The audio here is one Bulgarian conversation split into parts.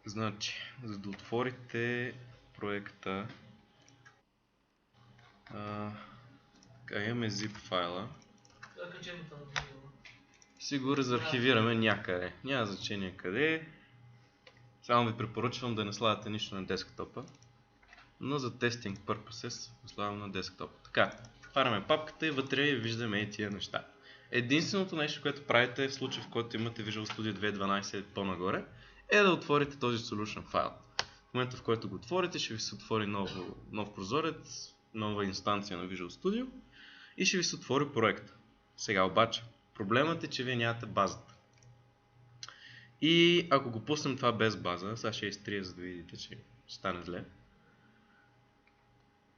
Значи, за да отворите проекта, имаме zip файла. Си го разархивираме някъде. Няма значение къде. Само ви препоръчвам да не слагате нищо на десктопа. Но за testing purposes го слагам на десктопа. Така, отваряме папката и вътре виждаме и тия неща. Единственото нещо, което правите в случай, в който имате Visual Studio 2012 по-нагоре, е да отворите този solution файл. В момента, в който го отворите, ще ви се отвори нов прозорец, нова инстанция на Visual Studio и ще ви се отвори проекта. Сега обаче, проблемът е, че вие нямате базата. И ако го пуснем това без база, сега ще изтрия, за да видите, че ще стане зле,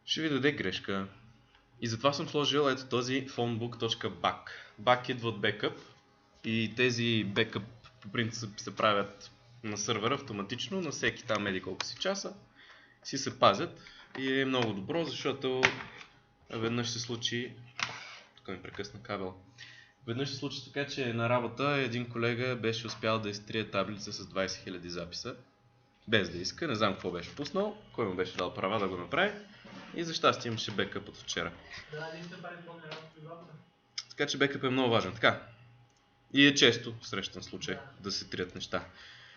ще ви даде грешка. И затова съм сложил ето този phonebook.back. Back идва от backup и тези backup по принцип се правят на сървъра автоматично, на всеки там еди колко си часа си се пазят и е много добро, защото веднъж се случи, тук ми прекъсна кабел, веднъж се случи така, че на работа един колега беше успял да изтрие таблица с 20 000 записа, без да иска, не знам какво беше пуснал, кой му беше дал права да го направи и за щастие имаше бекъп от вчера. Така че бекъп е много важен. Така. И е често срещан случай да се трият неща.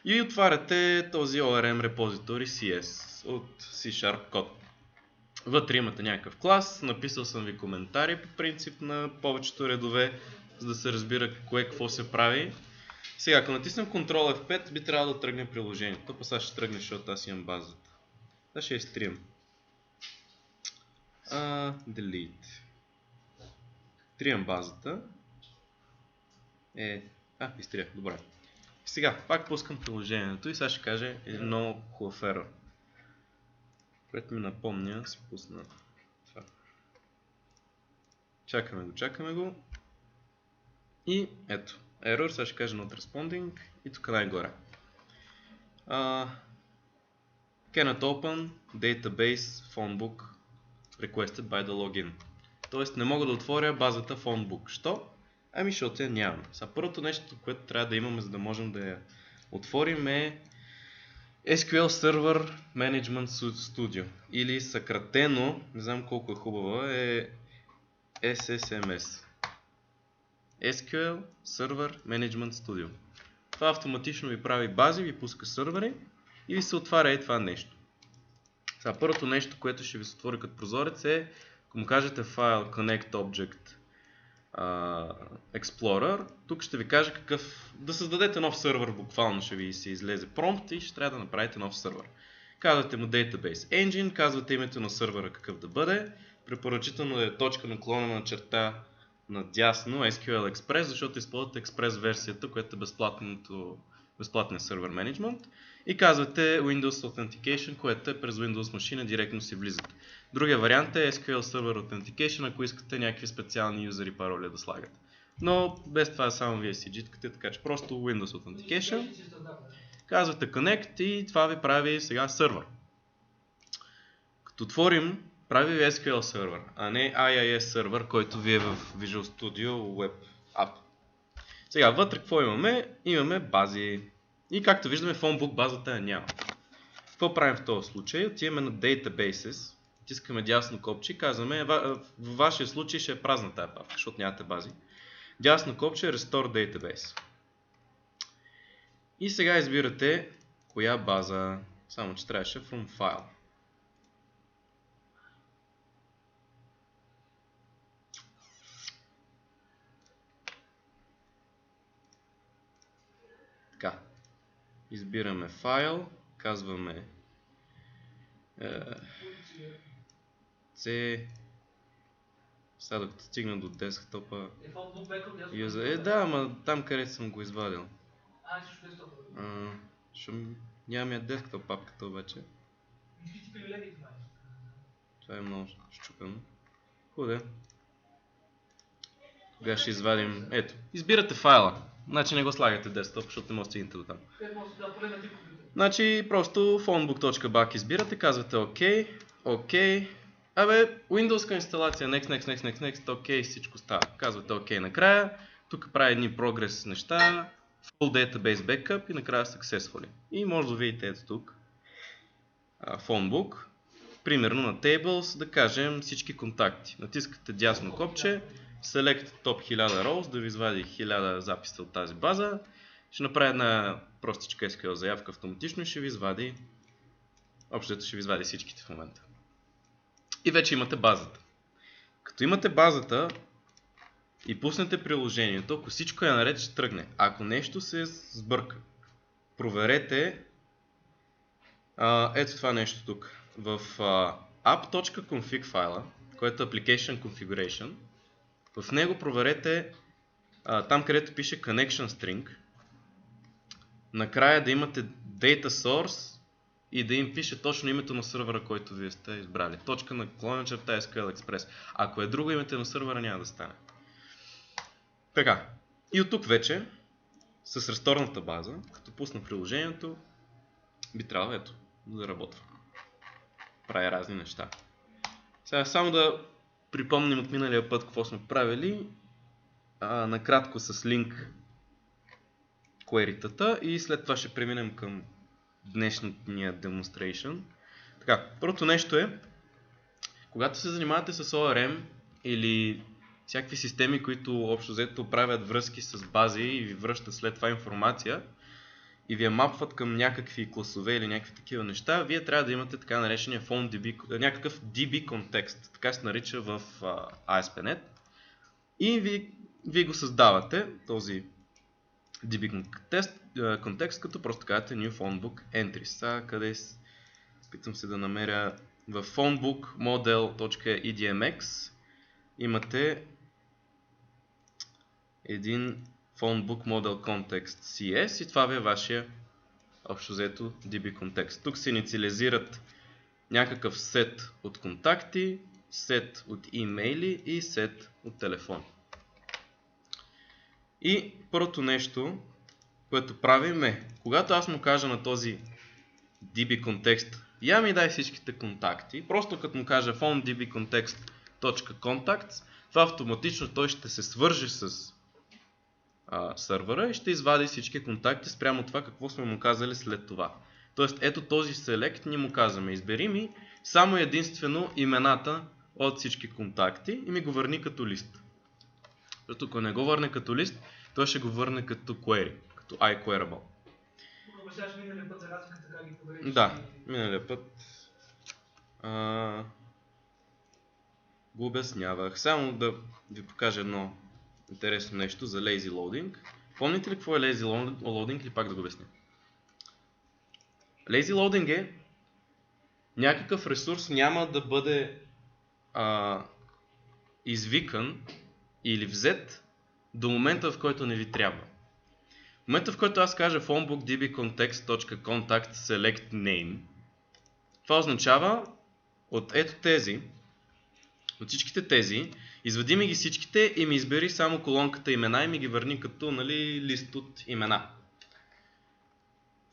И отваряте този ORM репозитори CS от C# код. Вътре имате някакъв клас, написал съм ви коментари по принцип на повечето редове, за да се разбира кое какво се прави. Сега, ако натиснем Ctrl F5, би трябвало да тръгне приложението. Па сега ще тръгне, защото аз имам базата. Сега ще я изтрием. Delete. Трием базата. Изтрия, добре. Сега, пак пускам приложението и сега ще кажа един много хубав error, което ми напомня, си пусна това. Чакаме го. И ето, error, сега ще кажа not responding и тук най-горе. Cannot open database phonebook requested by the login. Тоест не мога да отворя базата phonebook. Що? Ами защото я нямам. Първото нещо, което трябва да имаме, за да можем да я отворим е SQL Server Management Studio. Или съкратено, не знам колко е хубава, е SSMS. SQL Server Management Studio. Това автоматично ви прави бази, ви пуска сървъри и ви се отваря това нещо. Първото нещо, което ще ви се отвори като прозорец е, ако му кажете файл Connect Object Explorer, тук ще ви кажа да създадете нов сървър, буквално ще ви се излезе промпт и ще трябва да направите нов сървър. Казвате му Database Engine, казвате името на сървъра какъв да бъде, препоръчително е точка наклонена черта надясно SQL Express, защото използвате Express версията, която е безплатен сървър менеджмент. И казвате Windows Authentication, което е през Windows машина, директно си влизате. Другия вариант е SQL Server Authentication, ако искате някакви специални юзери и пароли да слагате. Но без това само вие си джиткате, така че просто Windows Authentication. Казвате Connect и това ви прави сега сървър. Като отворим, прави ви SQL сервер, а не IIS сервер, който ви е в Visual Studio Web App. Сега вътре какво имаме? Имаме бази. И както виждаме, phonebook базата няма. Какво правим в този случай? Отиваме на Databases, тискаме дясно копче и казваме, в вашия случай ще е празна тази папка, защото нямате бази. Дясно копче е Restore Database. И сега избирате коя база, само че трябваше From File. Така. Избираме файл, казваме C. Сега докато стигна до десктопа. Да, ама там където съм го извадил. Нямам я десктоп папката обаче. Това е много щупено. Хубаво. Тогава ще извадим. Ето, избирате файла. Значи не го слагате десктоп, защото не може да стигнете до там. Значи просто phonebook.back избирате, казвате OK. Windows инсталация, next, OK, всичко става. Казвате OK накрая. Тук прави едни прогрес неща. full database backup и накрая successfully. И може да видите ето тук phonebook. Примерно на tables, да кажем всички контакти. Натискате дясно копче, select top 1000 rows, да ви извади 1000 записа от тази база. Ще направи една простичка SQL заявка автоматично и ще ви извади, общото ще ви извади всичките в момента. И вече имате базата. Като имате базата и пуснете приложението, ако всичко е наред, ще тръгне. Ако нещо се сбърка, проверете ето това нещо тук. В app.config файла, който е application configuration, в него проверете там, където пише connection string, накрая да имате data source и да им пише точно името на сървъра, който вие сте избрали. Точка на клончерта SQL Express. Ако е друго името на сървъра, няма да стане. Така. И от тук вече, с ресторната база, като пусна приложението, би трябвало ето да работва. Прави разни неща. Сега само да припомним от миналия път какво сме правили. Накратко с линк query-тата и след това ще преминем към днешния demonstration. Така, първото нещо е, когато се занимавате с ORM или всякакви системи, които общо взето правят връзки с бази и ви връщат след това информация и ви я мапват към някакви класове или някакви такива неща, вие трябва да имате така наречения PhoneDB, някакъв DB контекст, така се нарича в ASP.NET. И вие го създавате, този DB контекст, като просто казвате New Phonebook Entries. Къде питам се да намеря в phonebook model.edmx имате един phonebook model context CS и това ви е вашия общо взето DB контекст. Тук се инициализират някакъв сет от контакти, сет от имейли и сет от телефон. И първото нещо, което правим е, когато аз му кажа на този DB контекст, я ми дай всичките контакти, просто като му кажа phonedbcontext.contacts, това автоматично той ще се свърже с сървъра и ще извади всички контакти спрямо това какво сме му казали след това. Тоест ето този select ние му казваме, избери ми само единствено имената от всички контакти и ми го върни като лист. Защото ако не го върне като лист, той ще го върне като query, като iQueryable. Обясняваш миналия път за разликата как ги провериш? Да, миналия път го обяснявах. Само да ви покажа едно интересно нещо за lazy loading. Помните ли какво е lazy loading или пак да го обясня? Lazy loading е някакъв ресурс няма да бъде извикан или взет до момента, в който не ви трябва. В момента, в който аз кажа phonebookdbcontext.contactSelectName, това означава от ето тези, от всичките тези, извади ми ги всичките и ми избери само колонката имена и ми ги върни като лист от имена.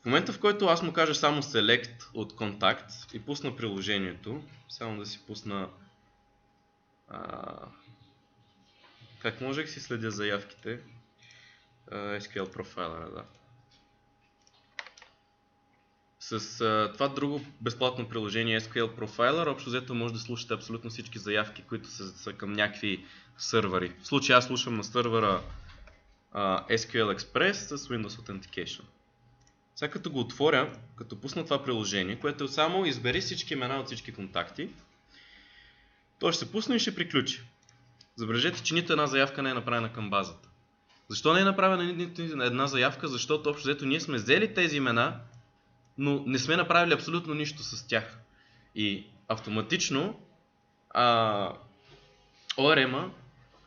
В момента, в който аз му кажа само select от контакт и пусна приложението, само да си пусна как можех си следя заявките, SQL Profiler, да. С това друго безплатно приложение SQL Profiler, общо взето може да слушате абсолютно всички заявки, които са към някакви сървъри. В случая аз слушам на сървъра SQL Express с Windows Authentication. Сега като го отворя, като пусна това приложение, което само избери всички имена от всички контакти, той ще се пусне и ще приключи. Забележете, че нито една заявка не е направена към базата. Защо не е направена нито една заявка? Защото общо взето ние сме взели тези имена, но не сме направили абсолютно нищо с тях. И автоматично ORM-а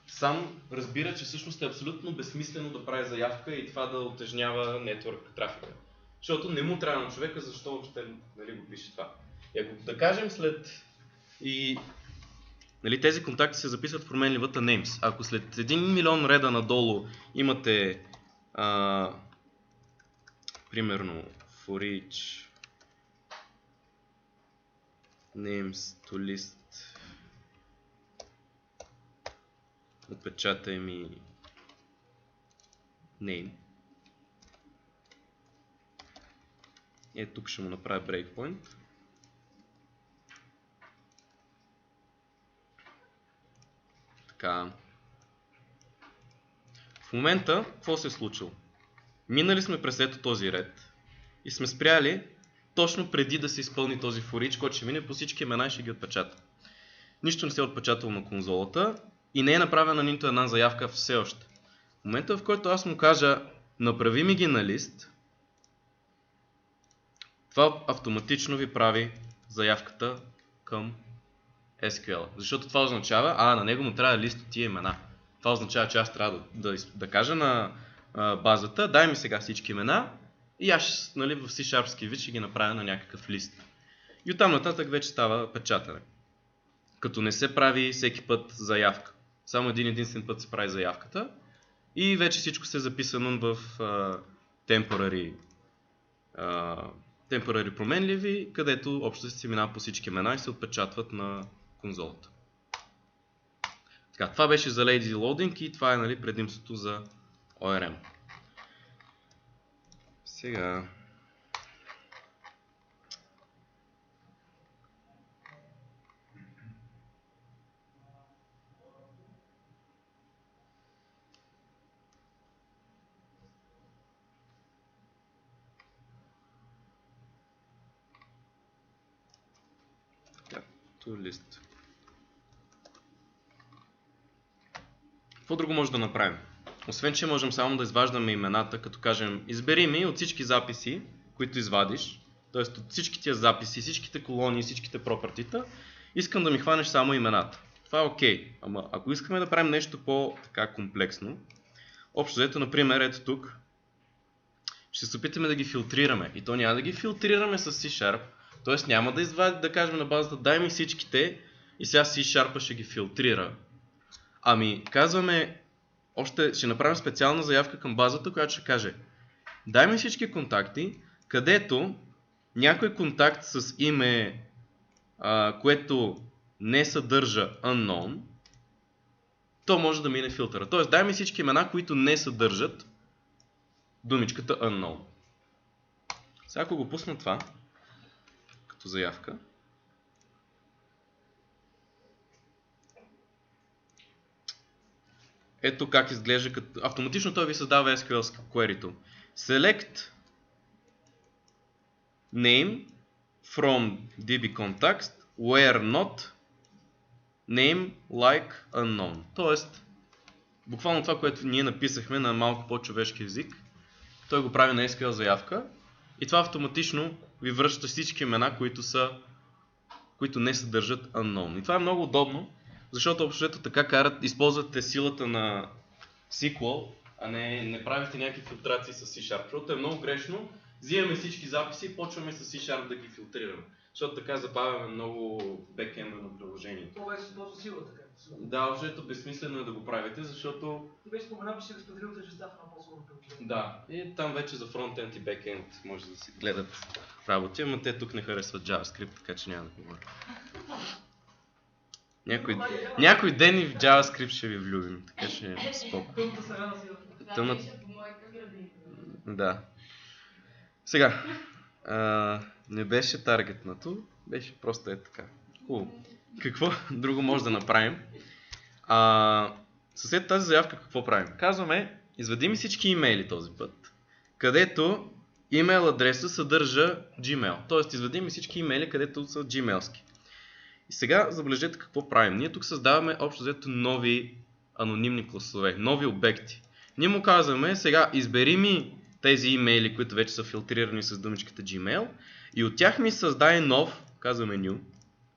сам разбира, че всъщност е абсолютно безсмислено да прави заявка и това да утежнява нетворк трафика. Защото не му трябва на човека, защо въобще го пише това. И ако да кажем след тези контакти се записват в променливата names. Ако след 1 милион реда надолу имате примерно for each names to list, отпечатай ми name, Тук ще му направя breakpoint. Така. В момента, какво се е случило? Минали сме през ето този ред и сме спряли точно преди да се изпълни този for each, който ще мине по всички имена и ще ги отпечата. Нищо не се е отпечатало на конзолата и не е направена нито една заявка все още. В момента, в който аз му кажа направи ми ги на лист, това автоматично ви прави заявката към SQL. Защото това означава, на него му трябва лист от тия имена. Това означава, че аз трябва да кажа на базата, дай ми сега всички имена и аз в C-Sharp вид ще ги направя на някакъв лист. И оттам нататък вече става печатане. Като не се прави всеки път заявка. Само единствен път се прави заявката и вече всичко се е записано в temporary променливи, където общо се минава по всички имена и се отпечатват на конзолата. Така, това беше за Lazy Loading и това е предимството за ORM. Сега... лист. Какво друго може да направим? Освен, че можем само да изваждаме имената, като кажем избери ми от всички записи, които извадиш, т.е. от всички тия записи, всичките колони, всичките пропъртита, искам да ми хванеш само имената. Това е окей. Ама ако искаме да правим нещо по-така комплексно, общо взето, например, ето тук, ще се опитаме да ги филтрираме. И то няма да ги филтрираме с C-Sharp, т.е. няма да извадим, да кажем на базата, дай ми всичките и сега C-Sharp ще ги филтрира. Ами казваме, ще направим специална заявка към базата, която ще каже, дай ми всички контакти, където някой контакт с име, което не съдържа unknown, то може да мине филтъра. Т.е. дай ми всички имена, които не съдържат думичката unknown. Сега ако го пусна това, като заявка, ето как изглежда, като автоматично той ви създава SQL query-то. Select name from DB context where not name like unknown. Тоест, буквално това, което ние написахме на малко по-човешки език, той го прави на SQL заявка и това автоматично ви връща всички имена, които не съдържат unknown. И това е много удобно, защото общо така използвате силата на SQL, а не правите някакви филтрации с C-Sharp. Защото е много грешно, взимаме всички записи и почваме с C-Sharp да ги филтрираме. Защото така забавяме много бекенда на приложението. Това беше доста сила така. Да, общо безсмислено е да го правите, защото... Ти беше споменал, че си разпределил тежестта в едно по-сложно приложение. Да, и там вече за фронтенд и бекенд може да си гледат работи, ама те тук не харесват JavaScript, така че няма да говоря. Някой ден и в JavaScript ще ви влюбим, така ще е споко. Да. Сега, не беше таргетнато, беше просто е така. Хубаво. Какво друго може да направим? След тази заявка какво правим? Казваме, извади ми всички имейли този път, където имейл адреса съдържа Gmail. Тоест, извади ми всички имейли, където са Gmailски. И сега забележете какво правим. Ние тук създаваме общо взето нови анонимни класове, нови обекти. Ние му казваме, сега избери ми тези имейли, които вече са филтрирани с думичката Gmail и от тях ми създай нов, казваме new,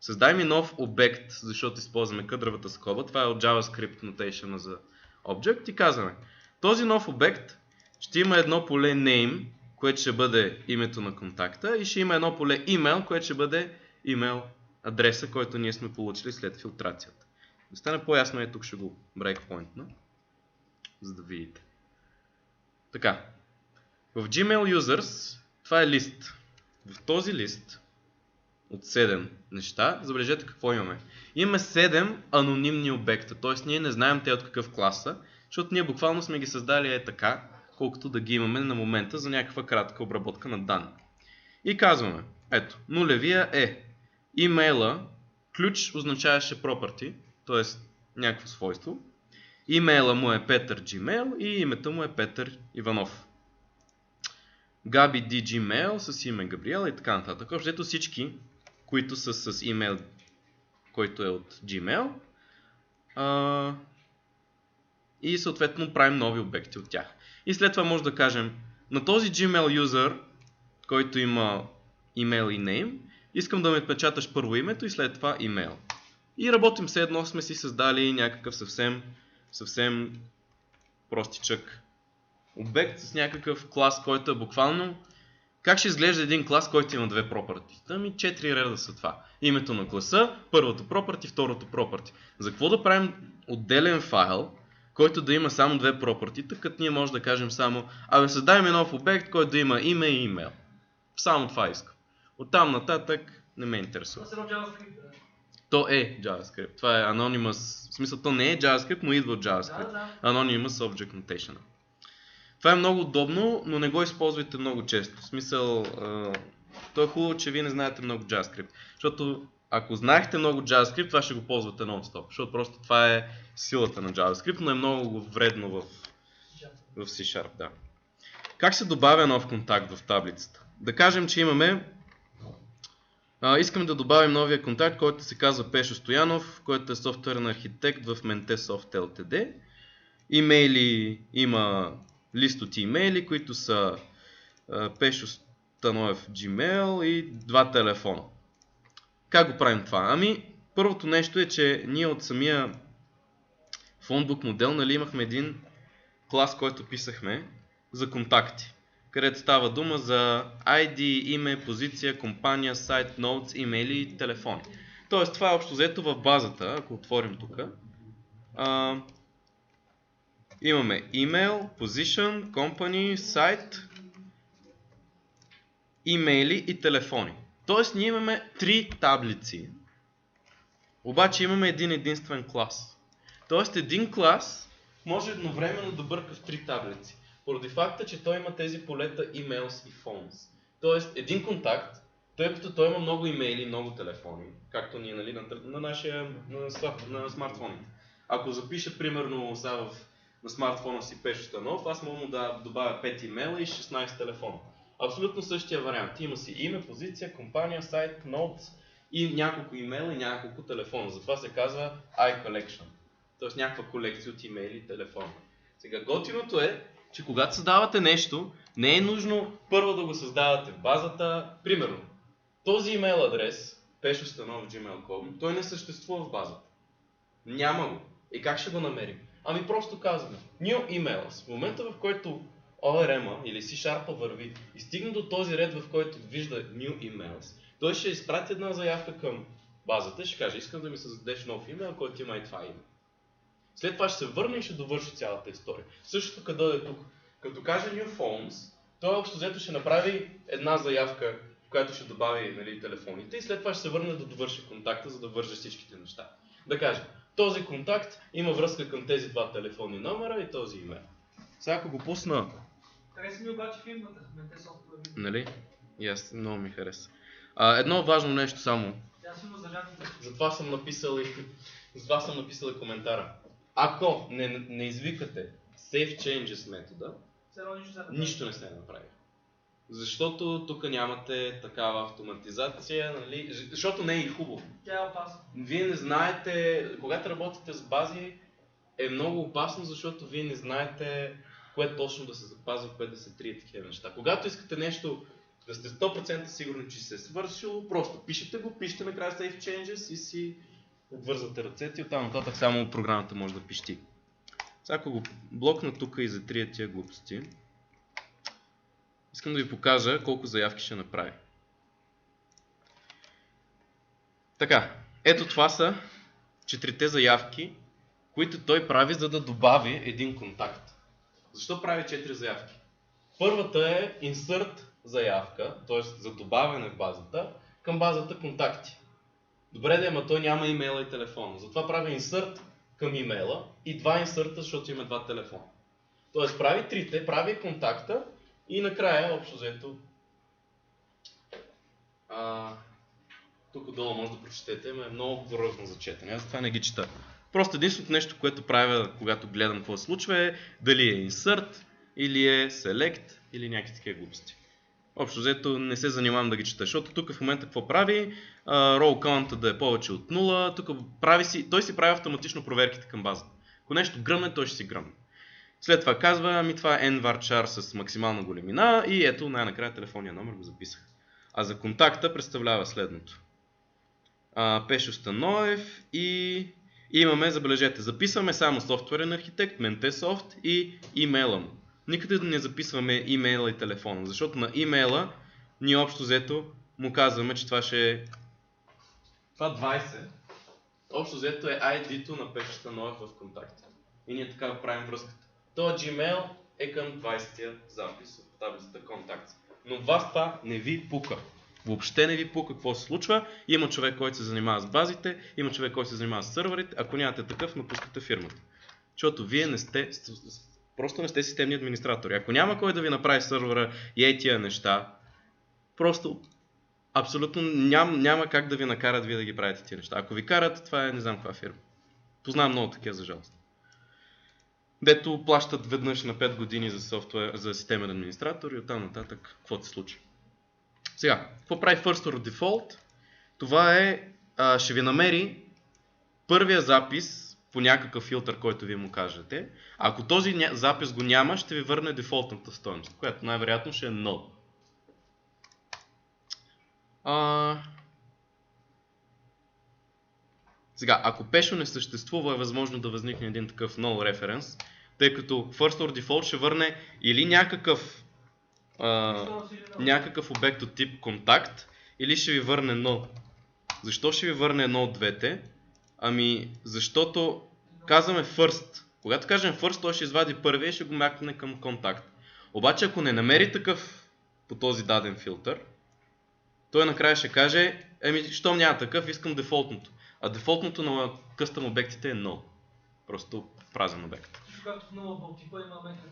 създай ми нов обект, защото използваме къдравата скоба, това е от JavaScript notation за object и казваме, този нов обект ще има едно поле name, което ще бъде името на контакта и ще има едно поле email, което ще бъде email адреса, който ние сме получили след филтрацията. Да стане по-ясно, тук ще го breakpoint-на, за да видите. Така, в Gmail Users това е лист. В този лист от 7 неща, забележете какво имаме. Имаме 7 анонимни обекта, т.е. ние не знаем те от какъв клас са, защото ние буквално сме ги създали така, колкото да ги имаме на момента за някаква кратка обработка на данни. И казваме, ето, нулевия е имейла, ключ означаваше property, т.е. някакво свойство. Имейла му е Петър Gmail и името му е Петър Иванов. Габи Gmail с име Габриела и така нататък. Общо всички, които са с имейл, който е от Gmail. И съответно правим нови обекти от тях. И след това може да кажем на този Gmail юзър, който има имейл и name, искам да ми отпечаташ първо името и след това имейл. И работим все едно сме си създали някакъв съвсем простичък обект с някакъв клас, който е буквално... Как ще изглежда един клас, който има две property? Ами 4 реда са това. Името на класа, първото property, второто property. За какво да правим отделен файл, който да има само две property, като ние може да кажем само създаваме нов обект, който да има име и имейл. Само това искам. Оттам нататък не ме интересува. То е JavaScript. Това е Anonymous. В смисъл, то не е JavaScript, но идва от JavaScript. Anonymous Object Notation. Това е много удобно, но не го използвайте много често. В смисъл, то е хубаво, че вие не знаете много JavaScript. Защото ако знаехте много JavaScript, това ще го ползвате нон-стоп. Защото просто това е силата на JavaScript, но е много вредно в C-Sharp. Да. Как се добавя нов контакт в таблицата? Да кажем, че имаме... искаме да добавим новия контакт, който се казва Пешо Стоянов, който е софтуерен архитект в Mentesoft Ltd. Имейли има лист от имейли, които са Пешо Становев Gmail и два телефона. Как го правим това? Ами, първото нещо е, че ние от самия phonebook модел имахме един клас, който писахме за контакти, където става дума за ID, име, позиция, компания, сайт, notes, имейли и телефони. Тоест това е общо взето в базата, ако отворим тук. Имаме email, position, company, сайт, имейли и телефони. Тоест ние имаме три таблици, обаче имаме един единствен клас. Тоест един клас може едновременно да бърка в три таблици, поради факта, че той има тези полета emails и phones. Тоест един контакт, тъй като той има много имейли и много телефони, както ние на смартфоните. Ако запиша примерно на смартфона си Пешо Станов, аз мога да добавя 5 имейла и 16 телефона. Абсолютно същия вариант. Има си име, позиция, компания, сайт, notes и няколко имейла и няколко телефона. Затова се казва iCollection. Тоест някаква колекция от имейли и телефони. Сега готиното е, че когато създавате нещо, не е нужно първо да го създавате в базата. Примерно, този имейл адрес, peshostanov@gmail.com, той не съществува в базата. Няма го. И как ще го намерим? Ами просто казваме New Emails. В момента, в който ORM или C-Sharp върви и стигне до този ред, в който вижда New Emails, той ще изпрати една заявка към базата и ще каже, искам да ми създадеш нов имейл, който има и това име. След това ще се върне и ще довърши цялата история. Същото като дойде тук. Като каже New Phones, той общо взето ще направи една заявка, в която ще добави телефоните и след това ще се върне да довърши контакта, за да върже всичките неща. Да каже, този контакт има връзка към тези два телефонни номера и този имейл. Сега ако го пусна... Хареса ми обаче фирмата, Mentesoft. Нали? И аз много ми хареса. Едно важно нещо само. Затова съм написал и коментара. Ако не извикате Save Changes метода, нищо не се направи. Защото тук нямате такава автоматизация, нали? Защото не е и хубаво. Тя е опасна. Вие не знаете, когато работите с бази, е много опасно, защото вие не знаете кое точно да се запазва, кое да се трие такива неща. Когато искате нещо да сте 100% сигурни, че се е свършило, просто пишете го, пишете накрая Save Changes и си обвързвате ръцете и оттам нататък само програмата може да пищи. Сега ако го блокна тук и затрия тия глупости, искам да ви покажа колко заявки ще направи. Така, ето това са 4 заявки, които той прави, за да добави един контакт. Защо прави 4 заявки? Първата е insert заявка, т.е. за добавяне в базата, към базата контакти. Добре да, ама той няма имейла и телефона. Затова прави insert към имейла и два инсърта, защото има два телефона. Тоест прави трите, прави контакта и накрая общо взето тук отдолу може да прочетете, но е много грозно за четене, аз това не ги чета. Просто единственото нещо, което правя, когато гледам какво се случва е дали е insert, или е select, или някакви такива глупости. Общо взето не се занимавам да ги чета, защото тук в момента какво прави, roll count да е повече от 0, тук той си прави автоматично проверките към базата. Ако нещо гръмне, той ще си гръмне. След това казва, ами това е nvarchar с максимална големина и ето най-накрая телефонния номер го записах. А за контакта представлява следното. Пешо Станоев и имаме, забележете, записваме само софтуерен архитект, Mentesoft и имейла му. Никъде не записваме имейла и телефона, защото на имейла ние общо взето му казваме, че това ще е... Това 20. Общо взето е ID-то на Пешо Станоев в контакт. И ние така правим връзката. Това Gmail е към 20-тия запис в таблицата контакт. Но вас това не ви пука. Въобще не ви пука какво се случва. Има човек, който се занимава с базите, има човек, който се занимава с сървърите. Ако нямате такъв, напускате фирмата. Защото вие просто не сте системни администратори. Ако няма кой да ви направи сървъра и тия неща, просто абсолютно няма как да ви накарат вие да ги правите тия неща. Ако ви карат, това е не знам каква фирма. Познавам много такива, за жалост. Дето плащат веднъж на 5 години за системен администратор и оттам нататък какво се случи. Сега, какво прави First or Default? Това е, ще ви намери първия запис по някакъв филтър, който вие му кажете. Ако този запис го няма, ще ви върне дефолтната стойност, която най-вероятно ще е 0. Сега, ако Пешо не съществува, е възможно да възникне един такъв null reference, тъй като First or Default ще върне или някакъв обект от тип контакт, или ще ви върне null. Защо ще ви върне едно от двете? Ами, защото казваме first. Когато кажем first, той ще извади първия и ще го мякне към контакт. Обаче, ако не намери такъв по този даден филтър, той накрая ще каже, щом няма такъв, искам дефолтното. А дефолтното на къстъм обектите е null. Просто празен обект. Както в nullable типа има метод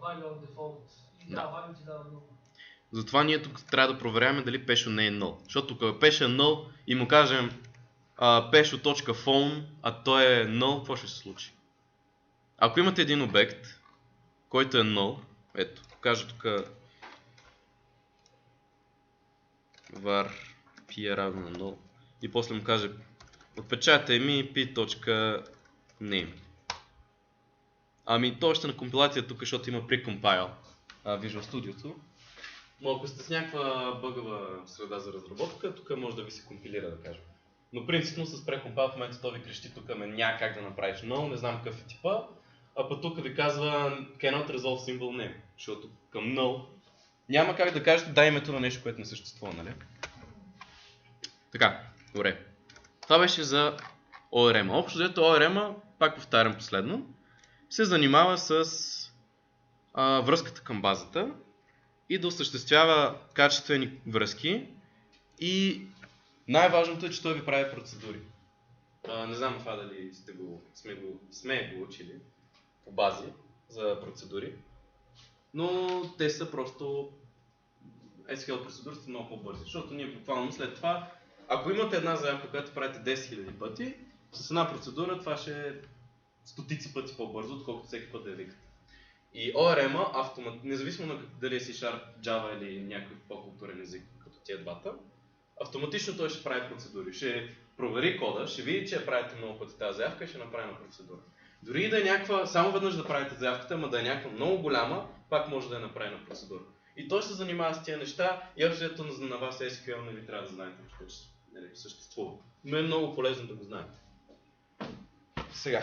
value default и value ти дава null. Затова ние тук трябва да проверяваме дали Пешо не е null. Защото ако Пешо е null и му кажем pesho.phone, а той е null, какво ще се случи? Ако имате един обект, който е null, ето, кажа тук var p е равно на null и после му каже отпечатай ми p.name. Ами то още на компилация тук, защото има precompile Visual Studio. Но ако сте с някаква бъгава среда за разработка, тук може да ви се компилира, да кажем. Но принципно с precompile в момента то ви крещи тук, няма как да направиш null, не знам какъв е типа, а пък тук ви казва cannot resolve symbol name, защото към null няма как да кажете дай името на нещо, което не съществува, нали? Така, добре. Това беше за ORM. Общо взето ORM, пак повтарям последно, се занимава с връзката към базата и да осъществява качествени връзки и най-важното е, че той ви прави процедури. Не знам това дали сме го учили по бази за процедури, но те са просто SQL процедури са много по-бързи, защото ние буквално след това, ако имате една заявка, която правите 10 000 пъти, с една процедура това ще е стотици пъти по-бързо, отколкото всеки път да я викате. И ORM-а, независимо дали е C-Sharp, Java или някой по-културен език, като тия двата, автоматично той ще прави процедури. Ще провери кода, ще види, че я правите много пъти тази заявка и ще направи на процедура. Дори и да е някаква, само веднъж да правите заявката, ама да е някаква много голяма, пак може да я направи на процедура. И той се занимава с тия неща и общото на вас SQL не ви трябва да знаете, че съществува. Но е много полезно да го знаете. Сега.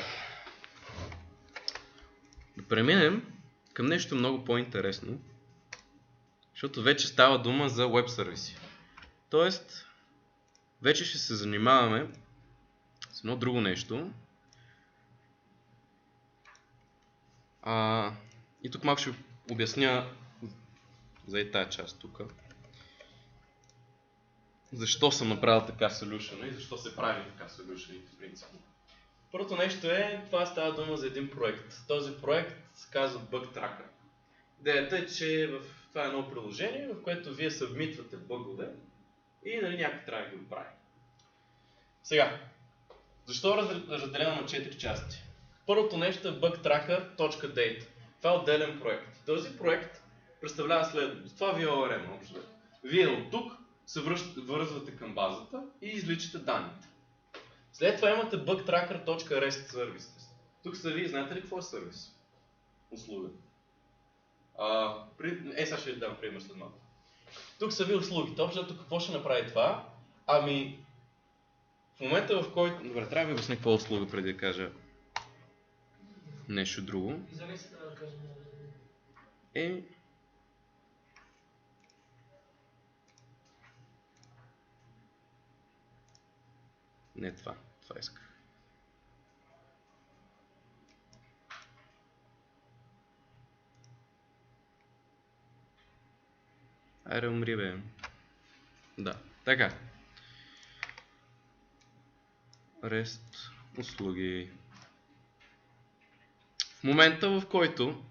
Да преминем към нещо много по-интересно, защото вече става дума за веб сервиси. Тоест, вече ще се занимаваме с едно друго нещо. И тук малко ще обясня за и тази част тук. Защо съм направил така solution и защо се прави така solution в принцип. Първото нещо е, това става дума за един проект. Този проект се казва Bug Tracker. Идеята е, че това е едно приложение, в което вие съвмитвате бъгове и някой трябва да ги оправи. Сега, защо разделено на 4 части? Първото нещо е bugtracker.date. Това е отделен проект. Този проект представлява следното. Това ви е ORM общо. Вие от тук се връзвате към базата и изличате данните. След това имате bugtracker.rest services. Тук са вие, знаете ли какво е сервис? Услуга. Сега ще ви дам пример след малко. Тук са ви услугите. Общо какво ще направи това? Ами, в момента в който... Добре, трябва да ви обясня какво е услуга преди да кажа нещо друго. И за месец трябва да кажем. Не това. Това исках. Айде умри, бе. Да, така. REST услуги. В момента, в който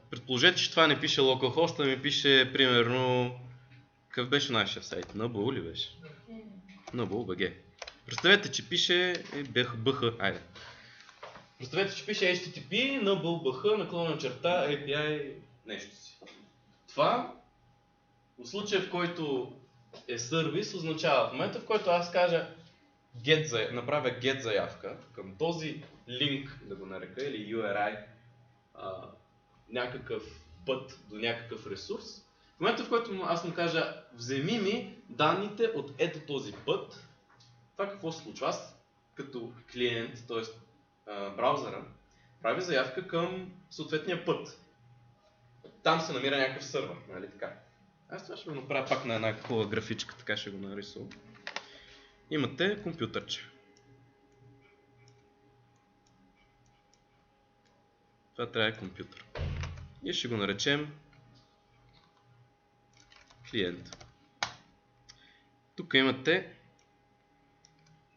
предположете, че това не пише localhost, а ми пише примерно какъв беше нашия сайт? Nubble ли беше? Nubble.bg. Представете, че пише BH, айде. Представете, че пише HTTP, Nubble.bh, API, нещо си. Това, в случая в който е сервис, означава в момента, в който аз кажа направя get заявка към този линк, да го нарека, или URI, някакъв път до някакъв ресурс. В момента, в който аз му кажа вземи ми данните от ето този път, това какво се случва? Аз като клиент, т.е. браузъра, прави заявка към съответния път. Там се намира някакъв сървър, нали така? Аз това ще го направя пак на една хубава графичка, така ще го нарисувам. Имате компютърче. Това трябва да е компютър. И ще го наречем клиент. Тук имате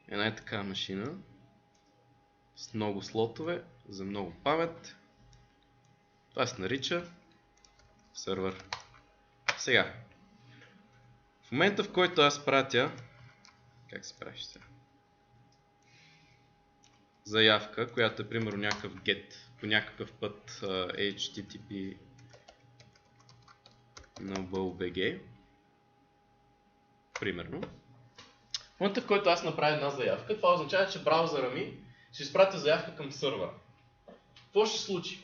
една такава машина с много слотове за много памет. Това се нарича сървър. Сега, в момента, в който аз пратя, как се прави сега? Заявка, която е примерно някакъв get по някакъв път HTTP Nubble.bg, примерно. В момента, в който аз направя една заявка, това означава, че браузъра ми ще изпрати заявка към сървъра. Какво ще се случи?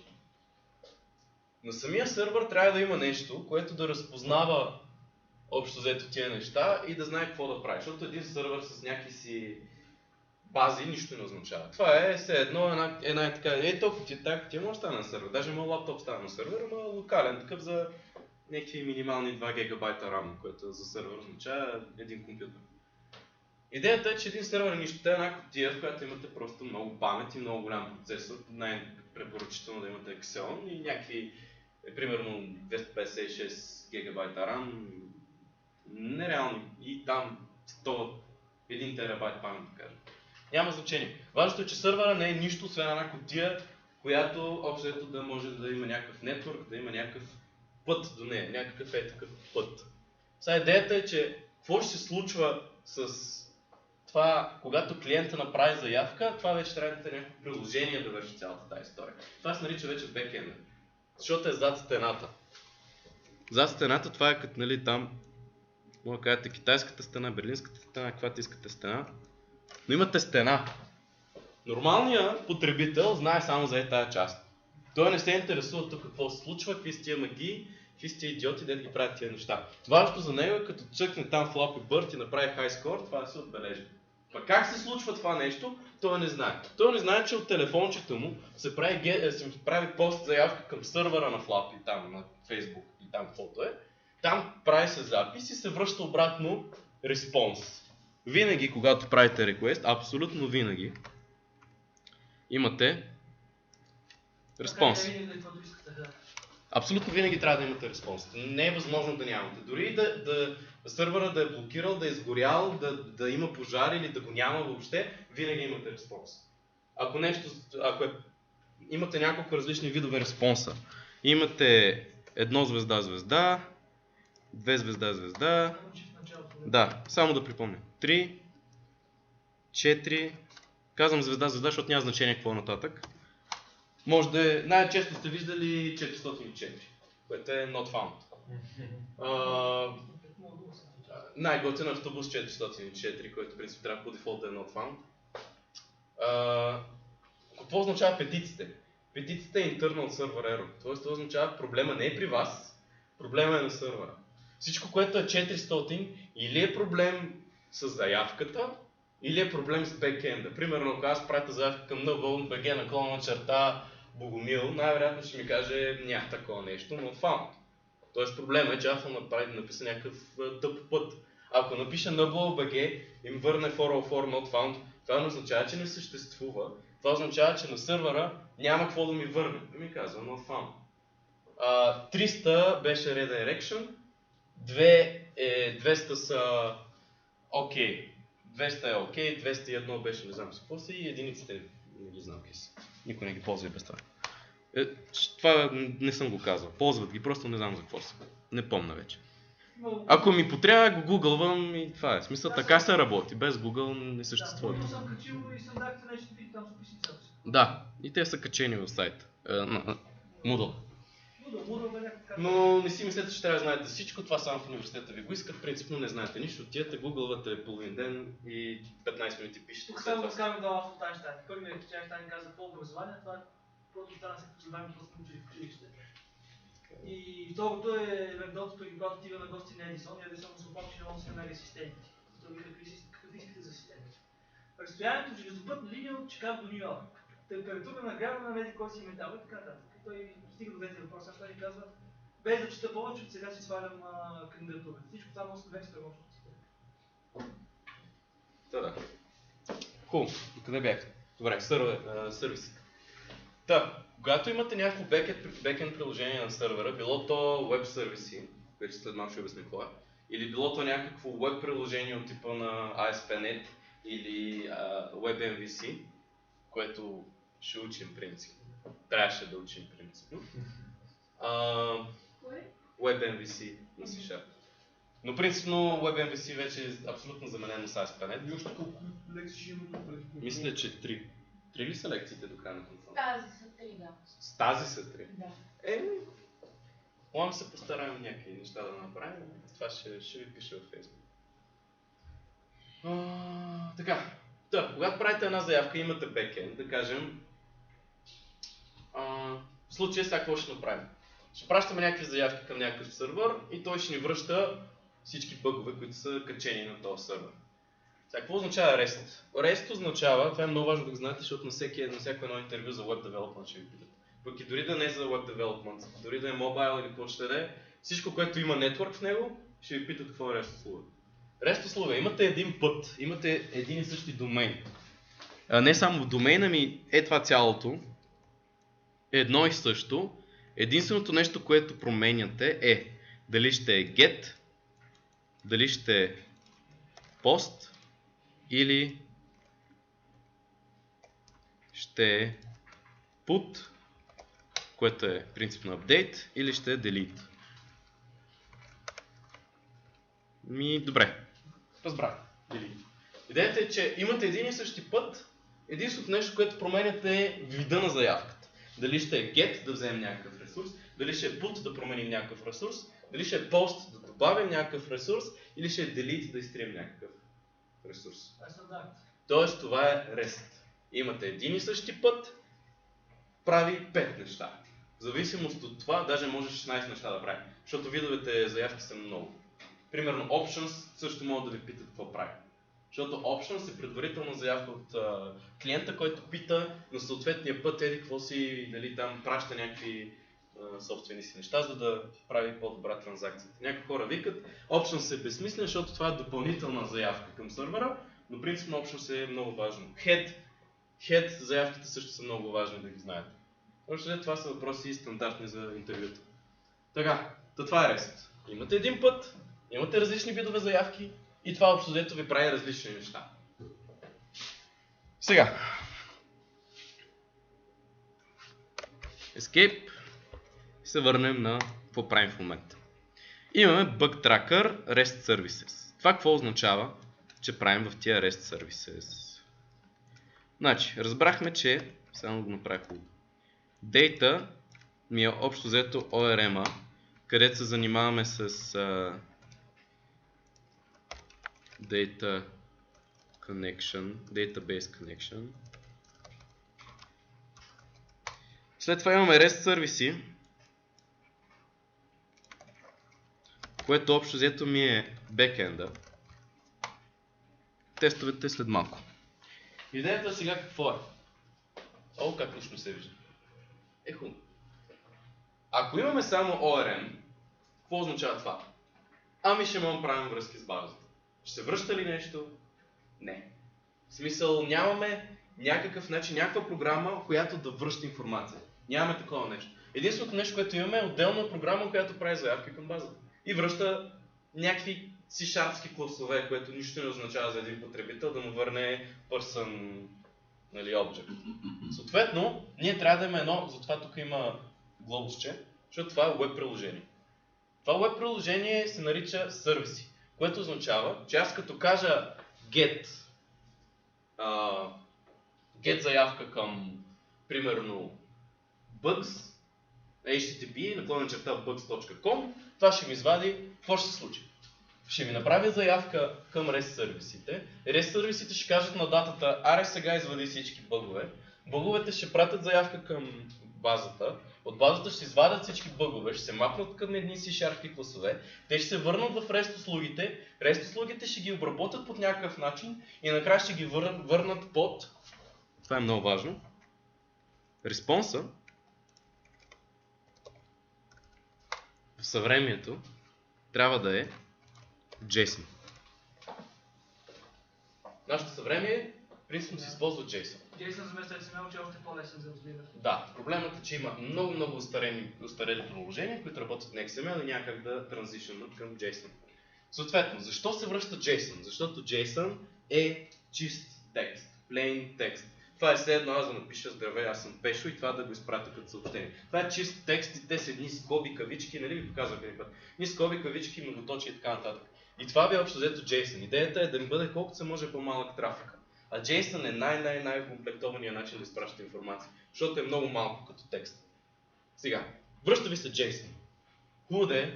На самия сървър трябва да има нещо, което да разпознава общо взето тия неща и да знае какво да прави. Защото един сървър с някакви си бази нищо не означава. Това е все едно една така, толкова ти може да стане на сървър. Даже моят лаптоп става на сървър, ама локален, такъв за някакви минимални 2 ГБ RAM, което за сървър означава един компютър. Идеята е, че един сървър е нищо, е една кутия, в която имате просто много памет и много голям процесор. Най-препоръчително да имате Xeon и някакви, примерно 256 ГБ RAM, нереални и там 1 терабайт памет, да кажем. Няма значение. Важното е, че сървъра не е нищо, освен една кутия, която общо да може да има някакъв нетворк, да има някакъв път до нея, някакъв такъв път. Сега идеята е, че какво ще се случва с това, когато клиента направи заявка, това вече трябва да е някакво приложение да върши цялата тази история. Това се нарича вече бекенда, защото е зад стената. Зад стената това е като нали там, може да кажете китайската стена, берлинската стена, каквато искате стена. Но имате стена. Нормалният потребител знае само за тази част. Той не се интересува тук какво се случва, какви са тия магии, какви са тия идиоти, да ги правят тия неща. Важното за него е като цъкне там Flappy Bird и направи high score, това да се отбележи. Ма как се случва това нещо, той не знае. Той не знае, че от телефончето му се прави пост заявка към сървъра на Flappy, там на Facebook и там каквото е. Там прави се запис и се връща обратно респонс. Винаги, когато правите request, абсолютно винаги имате респонс. Абсолютно винаги трябва да имате респонс. Не е възможно да нямате. Дори сървъра да е блокирал, да е изгорял, да има пожар или да го няма въобще, винаги имате респонс. Имате няколко различни видове респонса. Имате 1 звезда, 2 звезда. Да, само да припомня. 3, 4, казвам звезда, защото няма значение какво е нататък. Може да е, най-често сте виждали 404, което е not found. Най-готин автобус 404, който в принцип трябва по дефолт да е not found. Какво означава петиците? Петиците е internal server error, т.е. това означава проблема не е при вас, проблема е на сървъра. Всичко, което е 400, или е проблем с заявката, или е проблем с бекенда. Примерно, ако аз пратя заявка към nbg Богомил, най-вероятно ще ми каже няма такова нещо, но found. Тоест проблема е, че аз съм написа някакъв тъп път. Ако напиша nbg и ми върне 404 not found, това не означава, че не съществува. Това означава, че на сървъра няма какво да ми върне. И ми казва not found. 300 беше redirection, 200 са окей. 200 е окей, 201 беше не знам си какво си и единиците не ги знам какви са. Никой не ги ползва и без това. Това не съм го казал. Ползват ги, просто не знам за какво са. Не помня вече. Ако ми потрябва, го гугълвам и това е. Смисъл, така се работи. Без Google не съществува. Да, съм качил и стандартите нещо, там са писани цялото. Да, и те са качени в сайта. Moodle. Moodle, но не си мислете, че трябва да знаете всичко. Това само в университета ви го искат. Принципно не знаете нищо. Отидете, гугълвате половин ден и 15 минути пишете. Тук само разкарвам два в Einstein. Първият Einstein каза по образование, това просто стана се образование, просто учили в училище. И второто е анекдот, когато отива на гости на Едисон и Едисон се оплачи, че не може да се намери асистенти. Той видя какъв искате за асистенти. Разстоянието железопътна линия от Чикаго до Ню Йорк. Температура на града на еди кой си метал и така нататък. Той стига до тези въпроси, аз той казва, без да чета повече, от сега си свалям кандидатурата. Всичко това може да вече може да чета. Да. Хубаво. Къде бях? Добре, сервис. Когато имате някакво бекенд приложение на сървъра, било то веб сервиси, вече след малко ще обясня това, или било то някакво веб приложение от типа на ASP.NET или WebMVC, което ще учим принципно. Трябваше да учим принципно. WebMVC на C#. Но принципно WebMVC вече е абсолютно заменено с ASP.NET. И още колко лекции ще имате? Мисля, че 3. 3 ли са лекциите до края на конференцията? Тази са 3, да. С тази са 3? Да. Можем се постараем някакви неща да направим. Това ще ви пише във Facebook. Така. Когато правите една заявка и имате бекенд, да кажем, в случая сега какво ще направим? Ще пращаме някакви заявки към някакъв сървър и той ще ни връща всички бъгове, които са качени на този сървър. Сега, какво означава REST? REST означава, това е много важно да го знаете, защото на всяко едно интервю за Web Development ще ви питат. Пък и дори да не е за Web Development, дори да е mobile или какво ще да е, всичко, което има network в него, ще ви питат какво е REST услуга. REST услуга, имате един път, имате един и същи домейн. Не само в домейна ми е това цялото, едно и също. Единственото нещо, което променяте е дали ще е get, дали ще е post или ще е put, което е принцип на update, или ще е delete. Добре, разбрах. Delete. Идеята е, че имате един и същи път, единственото нещо, което променяте е вида на заявката. Дали ще е get да вземем някакъв ресурс, дали ще е put да променим някакъв ресурс, дали ще е post да добавим някакъв ресурс, или ще е delete да изтрием някакъв ресурс. Тоест това е REST. Имате един и същи път, прави 5 неща. В зависимост от това, даже може 16 неща да прави, защото видовете заявки са много. Примерно options също могат да ви питат какво прави. Защото options е предварителна заявка от клиента, който пита на съответния път какво си, дали там праща някакви собствени си неща, за да прави по-добра транзакция. Някои хора викат, options е безсмислен, защото това е допълнителна заявка към сървъра, но принципно options е много важно. Head заявките също са много важни да ги знаете. Още това са въпроси стандартни за интервюта. Така, това е REST. Имате един път, имате различни видове заявки и това общо взето ви прави различни неща. Сега. Escape. Се върнем на какво правим в момента. Имаме Bug Tracker REST Services. Това какво означава, че правим в тия REST Services? Значи, разбрахме, че, само го направя хубаво, Data ми е общо взето ORM-а, където се занимаваме с Data Connection, Database Connection. След това имаме REST сервиси, което общо взето ми е бекенда. Тестовете след малко. Идеята сега какво е? О, как лично се вижда. Хубаво. Ако имаме само ORM, какво означава това? Ами ще имам правим връзки с базата. Ще се връща ли нещо? Не. В смисъл нямаме някакъв начин, някаква програма, която да връща информация. Нямаме такова нещо. Единственото нещо, което имаме е отделна програма, която прави заявки към базата. И връща някакви C-sharpски класове, което нищо не означава за един потребител, да му върне person, нали, object. Съответно, ние трябва да имаме едно, затова тук има глобусче, защото това е веб приложение. Това веб приложение се нарича сервиси, което означава, че аз като кажа get заявка към, примерно, bugs, http://bugs.com, това ще ми извади, какво ще се случи? Ще ми направи заявка към REST сервисите. REST сервисите ще кажат на датата, аре сега извади всички бъгове. Бъговете ще пратят заявка към базата. От базата ще извадят всички бъгове, ще се махнат към едни C-sharp класове. Те ще се върнат в REST услугите. REST услугите ще ги обработят по някакъв начин и накрая ще ги върнат под, това е много важно, респонса в съвремието трябва да е JSON. Нашето съвремие принципно се използва JSON. JSON замества XML, че е още по-лесен за разбиране. Да, проблемът е, че има много устарели приложения, които работят на XML и няма как да транзишнат към JSON. Съответно, защо се връща JSON? Защото JSON е чист текст, plain текст. Това е все едно аз да напиша здравей, аз съм Пешо и това да го изпратя като съобщение. Това е чист текст и те са едни скоби, кавички, нали ви показвах един път? Едни скоби, кавички, многоточие и така нататък. И това би общо взето JSON. Идеята е да ми бъде колкото се може по-малък трафик. А JSON е най-комплектования начин да изпращате информация, защото е много малко като текст. Сега, връща ви се JSON. Хубаво да е,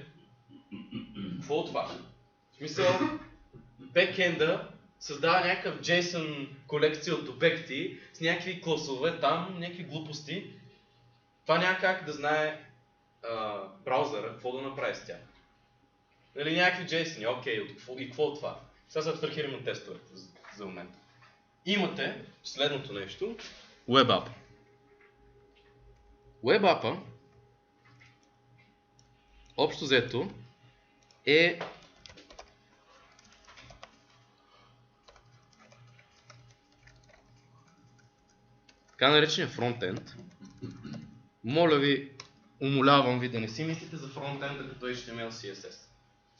какво от това? В смисъл, бекенда създава някакъв JSON колекция от обекти с някакви класове там, някакви глупости. Това няма как да знае браузъра какво да направи с тях. Нали, някакви JSON, окей, и какво от това? Сега се абстрахираме от тестовете за момента. Имате следното нещо, WebApp. WebApp-а общо взето е така наречения фронтенд. Моля ви, умолявам ви да не си мислите за фронтенда като HTML, CSS.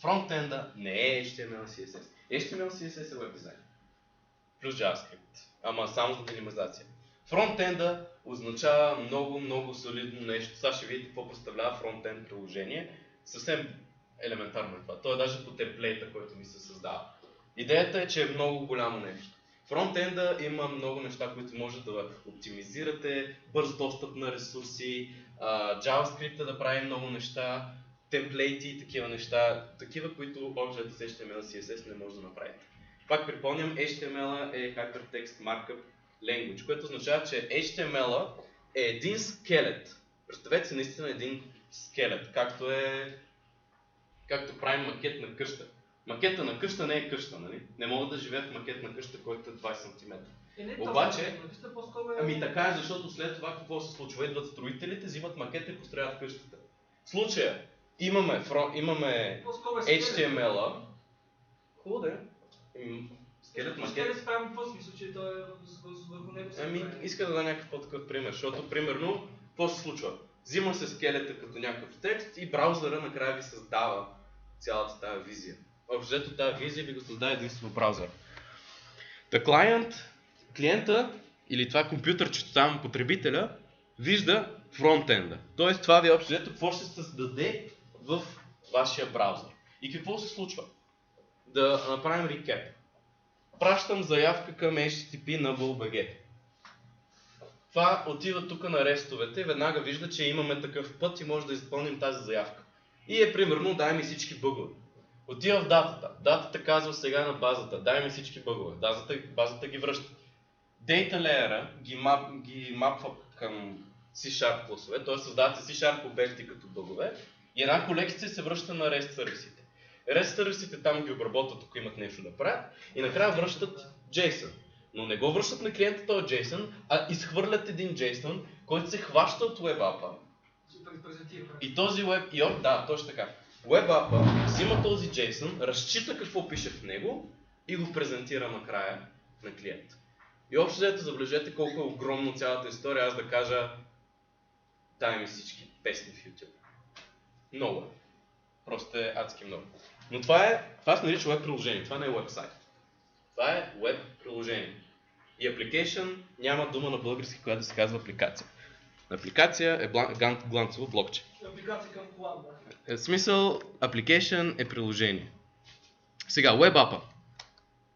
Фронтенда не е HTML, CSS. HTML, CSS е веб дизайн. Плюс JavaScript. Ама само за минимизация. Фронтенда означава много солидно нещо. Сега ще видите какво представлява фронтенд приложение. Съвсем елементарно е това. То е даже по темплейта, който ми се създава. Идеята е, че е много голямо нещо. Фронтенда има много неща, които може да оптимизирате, бърз достъп на ресурси, JavaScript да прави много неща, темплейти и такива неща, такива, които общо с HTML, CSS не може да направите. Пак припомням, HTML е Hypertext Markup Language, което означава, че HTML е един скелет. Представете си наистина един скелет, както правим макет на къща. Макета на къща не е къща, нали? Не могат да живеят в макет на къща, който е 20 см. Обаче, ами така е, защото след това какво се случва? Идват строителите, взимат макета и построяват къщата. В случая имаме HTML-а. Хубаво да е. Скелет макет. Ще да справим какво смисъл, че той е върху него се Ами, иска да даде някакъв по-такъв пример, защото примерно, какво се случва? Взима се скелета като някакъв текст и браузъра накрая ви създава цялата тази визия. Общо тази визия ви го създава единствено браузър. Клиента или това компютърчето там, потребителя, вижда фронтенда. Тоест това ви общо какво ще се създаде в вашия браузър. И какво се случва? Да направим рекеп. Пращам заявка към HTTP на BullBG. това отива тук на рестовете и веднага вижда, че имаме такъв път и може да изпълним тази заявка. И е примерно, дай ми всички бъгове. Отива в датата. Датата казва сега на базата, дай ми всички бъгове. Базата ги връща. Data layer ги мапва към C# класове, т.е. създавате C# обекти като бъгове и една колекция се връща на REST сервисите. REST сервисите там ги обработват, ако имат нещо да правят и накрая връщат JSON. Но не го връщат на клиента този JSON, а изхвърлят един JSON, който се хваща от WebApp-а. И този да, точно така. WebApp-а взима този JSON, разчита какво пише в него и го презентира накрая на клиента. И общо взето забележете колко е огромно цялата история, аз да кажа дай ми всички песни в YouTube. Много е. Просто е адски много. Но това се нарича веб приложение, това не е вебсайт. Това е веб приложение. И application няма дума на български, която да се казва апликация. Апликация е гланцово блокче. Апликация към колан, да. В смисъл, application е приложение. Сега, WebApp-а.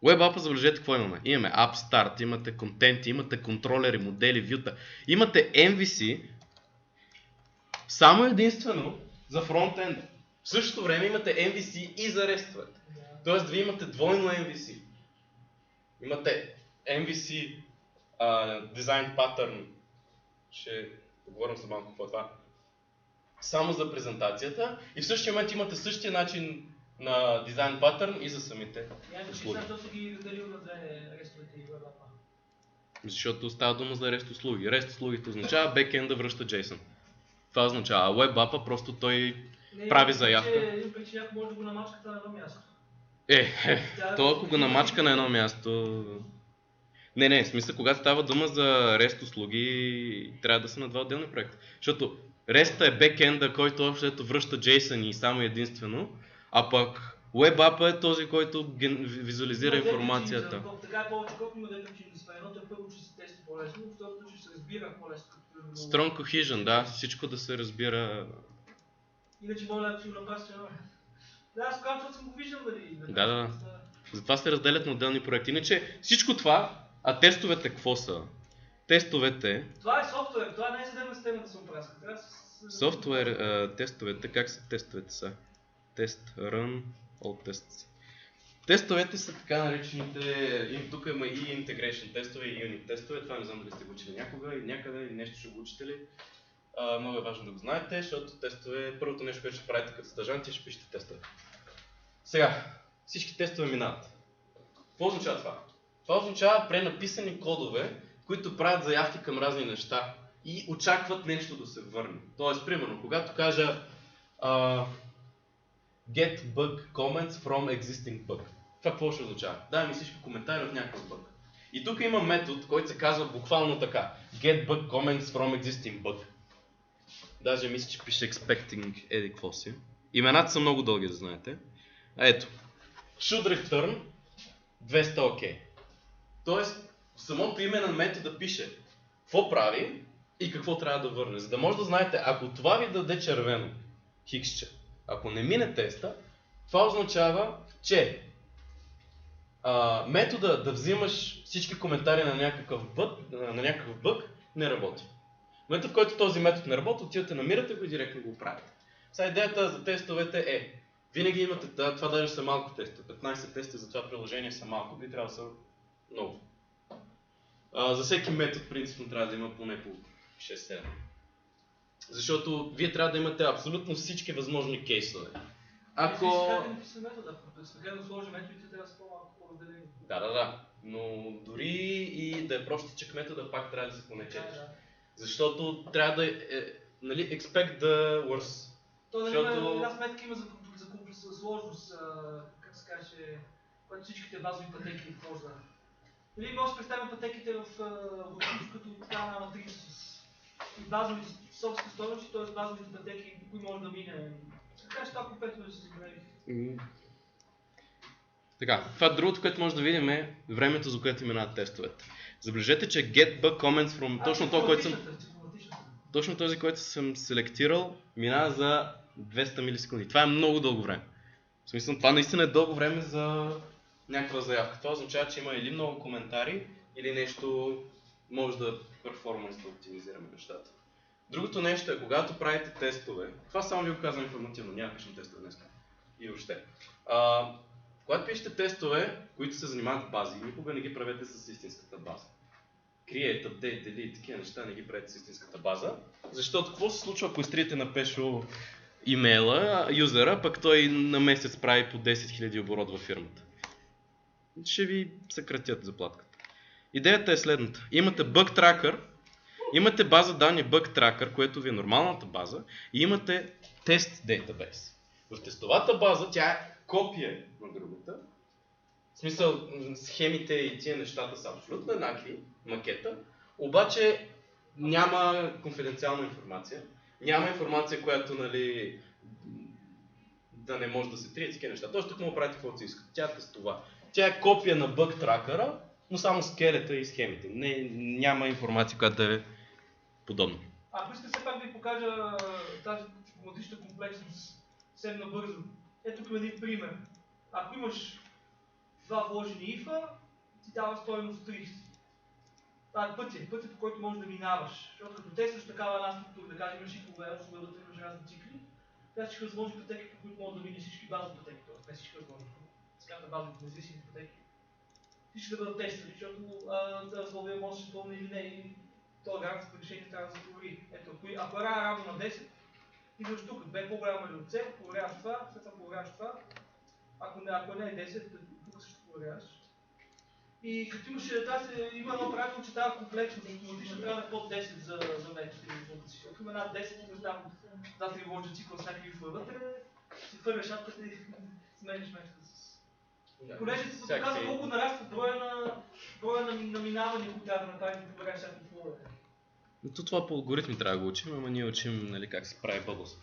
WebApp-а, забележете какво имаме. Имаме App Start, имате контенти, имате контролери, модели, вюта. Имате MVC, само единствено за фронтенда. В същото време имате MVC и за рестовете. Тоест, вие имате двойно MVC. Имате MVC Design Pattern, ще поговорим за малко какво е това, само за презентацията и в същия момент имате същия начин на Design Pattern и за самите услуги. Защо си ги разделил на две рестовете и WebApp-а? Защото става дума за REST услуги. REST услугите означава backend да връща JSON. Това означава, а WebApp-а просто той прави заявка. Един причина, ако може да го намачкате на едно място. То ако го намачка на едно място... Не, в смисъл, когато става дума за REST услуги, трябва да са на два отделни проекта. Защото REST е бекенда, който общо връща JSON и само единствено, а пък WebApp е този, който визуализира информацията. Така е повече, колко има да причини за това. Едното е първо, че се тества по-лесно, второто, че се разбира по-лесно. Strong cohesion, да, всичко да се разбира. Иначе моля, ако си го направиш едно. Да, аз казвам, защото съм го виждал, нали? Да. Затова се разделят на отделни проекти. Иначе всичко това, а тестовете какво са? Тестовете... Това е софтуер, това не е съдебна система да се опраска. Софтуер, тестовете, как са тестовете са? Тест, run, all tests. Тестовете са така наречените, тук има и integration тестове и unit тестове, това не знам дали сте го учили някога или някъде или нещо ще го учите ли. Много е важно да го знаете, защото тестове е първото нещо, което ще правите като стажанти и ще пишете тестове. Сега, всички тестове минават. Какво означава това? Това означава пренаписани кодове, които правят заявки към разни неща и очакват нещо да се върне. Тоест, примерно, когато кажа get bug comments from existing bug. Това какво ще означава? Дай ми всички коментари в някакъв бъг. И тук има метод, който се казва буквално така. Get bug comments from existing bug. Даже мисля, че пише expecting еди какво си. Имената са много дълги, да знаете. Ето. Should return 200 OK. Тоест, в самото име на метода пише какво прави и какво трябва да върне. За да може да знаете, ако това ви даде червено хиксче, ако не мине теста, това означава, че метода да взимаш всички коментари на някакъв бъг не работи. В момента, в който този метод не работи, отивате, намирате го и директно го правите. Сега идеята за тестовете е, винаги имате, това даже са малко теста, 15 теста за това приложение са малко, би трябва да са много. За всеки метод принципно трябва да има поне по 6-7. Защото вие трябва да имате абсолютно всички възможни кейсове. Ако... Сега сложи методите, трябва да са по-малко по-разделени. Да. Но дори и да е простичък метода, пак трябва да се поне 4. Защото трябва да нали, expect the worst. То една сметка има за сложност, как се каже, когато всичките базови пътеки изхожда. Нали, може да представим пътеките в като такава матрица с базови собствени стойности, т.е. базовите пътеки, кои може да мине. Така ще ако 5 да се избере. Така, това другото, което може да видим е времето, за което минават тестовете. Забележете, че get bug comments from точно този, който съм селектирал, минава за 200 милисекунди. Това е много дълго време. В смисъл, това наистина е дълго време за някаква заявка. Това означава, че има или много коментари, или нещо може да перформанс да оптимизираме нещата. Другото нещо е, когато правите тестове, това само ви го казвам информативно, няма пишем тестове днес. И въобще. Когато пишете тестове, които се занимават с бази, никога не ги правете с истинската база. Create, update, delete, такива неща не ги правите с истинската база. Защото какво се случва, ако изтриете на пешо имейла, юзера, пък той на месец прави по 10 000 оборот във фирмата? Ще ви съкратят заплатката. Идеята е следната. Имате Bug Tracker, имате база данни Bug Tracker, което ви е нормалната база, и имате тест database. В тестовата база тя е копия на другата. В смисъл, схемите и тия нещата са абсолютно еднакви, макета, обаче няма конфиденциална информация. Няма информация, която, нали, да не може да се трие такива неща. Тоест тук мога да правите каквото си искате. Тя е тестова. Тя е копия на Bug Tracker, но само скелета и схемите. Няма информация, която да е подобна. Ако искате все пак да ви покажа тази математична комплексност съвсем набързо. Ето тук един пример. Ако имаш два вложени ифа, ти дава стойност 30. Това е пътя, по който можеш да минаваш. Защото като тестваш такава една структура, да кажем имаш ифове, вътре имаш разни цикли, това всички възможни пътеки, по които могат да минеш всички базови пътеки, т.е. не всички възможни. Ската базовите независими пътеки. Всички да бъдат тествани, защото разловия може да се пълни или не. И това гаранция по решение трябва да се провери. Ето, ако е равно на 10, идваш тук, B по-голямо или от C, проверяваш това, след това проверяваш това. Ако не е 10, тук също проверяваш. И като имаше тази, има едно правило, че тази комплексност автоматично трябва да е под 10 за метрите или функции. Ако има над 10, не знам, да ти вложи цикъл с някакви фуе вътре, си хвърляш шапката и смениш метрите с... Понеже се показва колко нараства броя на минавания, които трябва да направиш да проверяш всякакви фуе. То това по алгоритми трябва да го учим, ама ние учим, нали, как се прави бъблс.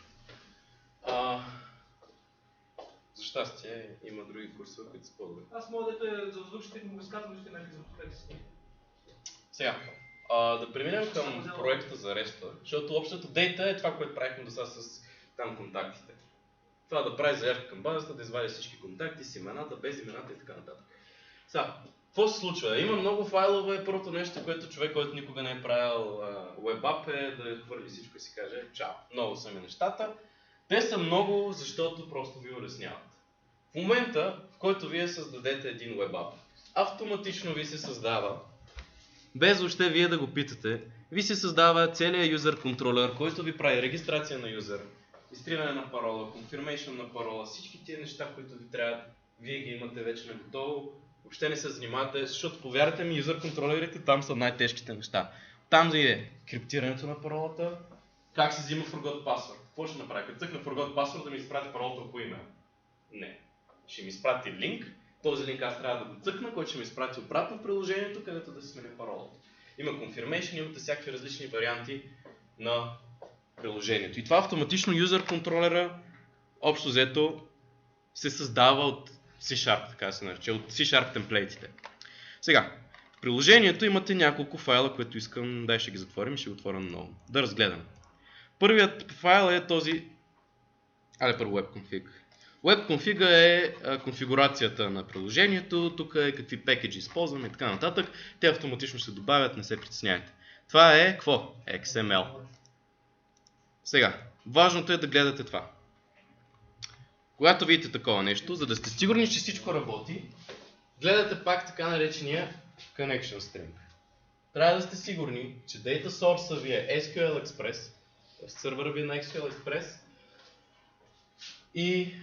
За щастие има други курсове, които са по-добри. Аз мога да завършите му разказвам още някакви за комплексите. Сега, да преминем към проекта за REST, защото общото дейта е това, което правихме до сега с там контактите. Това да прави заявка към базата, да извади всички контакти с имената, без имената и така нататък. Сега, какво се случва? Има много файлове. Първото нещо, което човек, който никога не е правил web app, е да хвърли всичко и си каже чао. Много са ми нещата. Те са много, защото просто ви улесняват. В момента, в който вие създадете един web app, автоматично ви се създава, без въобще вие да го питате, ви се създава целият юзер контролер, който ви прави регистрация на юзер, изтриване на парола, confirmation на парола, всички тия неща, които ви трябва, вие ги имате вече на готово. Въобще не се занимавате, защото повярвайте ми, юзер контролерите там са най-тежките неща. Там да е криптирането на паролата, как се взима forgot password. Какво ще направя? Като цъкна forgot password да ми изпрати паролата по име? Не. Ще ми изпрати линк. Този линк аз трябва да го цъкна, който ще ми изпрати обратно в приложението, където да се смени паролата. Има confirmation, имате всякакви различни варианти на приложението. И това автоматично юзер контролера общо взето се създава от C-Sharp, така се нарича, от C-Sharp темплейтите. Сега, в приложението имате няколко файла, които искам, дай ще ги затворим и ще го отворя наново. Да разгледам. Първият файл е този, първо webconfig. Webconfig е конфигурацията на приложението, тук е какви пекеджи използваме и така нататък. Те автоматично се добавят, не се притесняйте. Това е какво? XML. Сега, важното е да гледате това. Когато видите такова нещо, за да сте сигурни, че всичко работи, гледате пак така наречения connection string. Трябва да сте сигурни, че data source ви е SQL Express, сървъра ви е на SQL Express и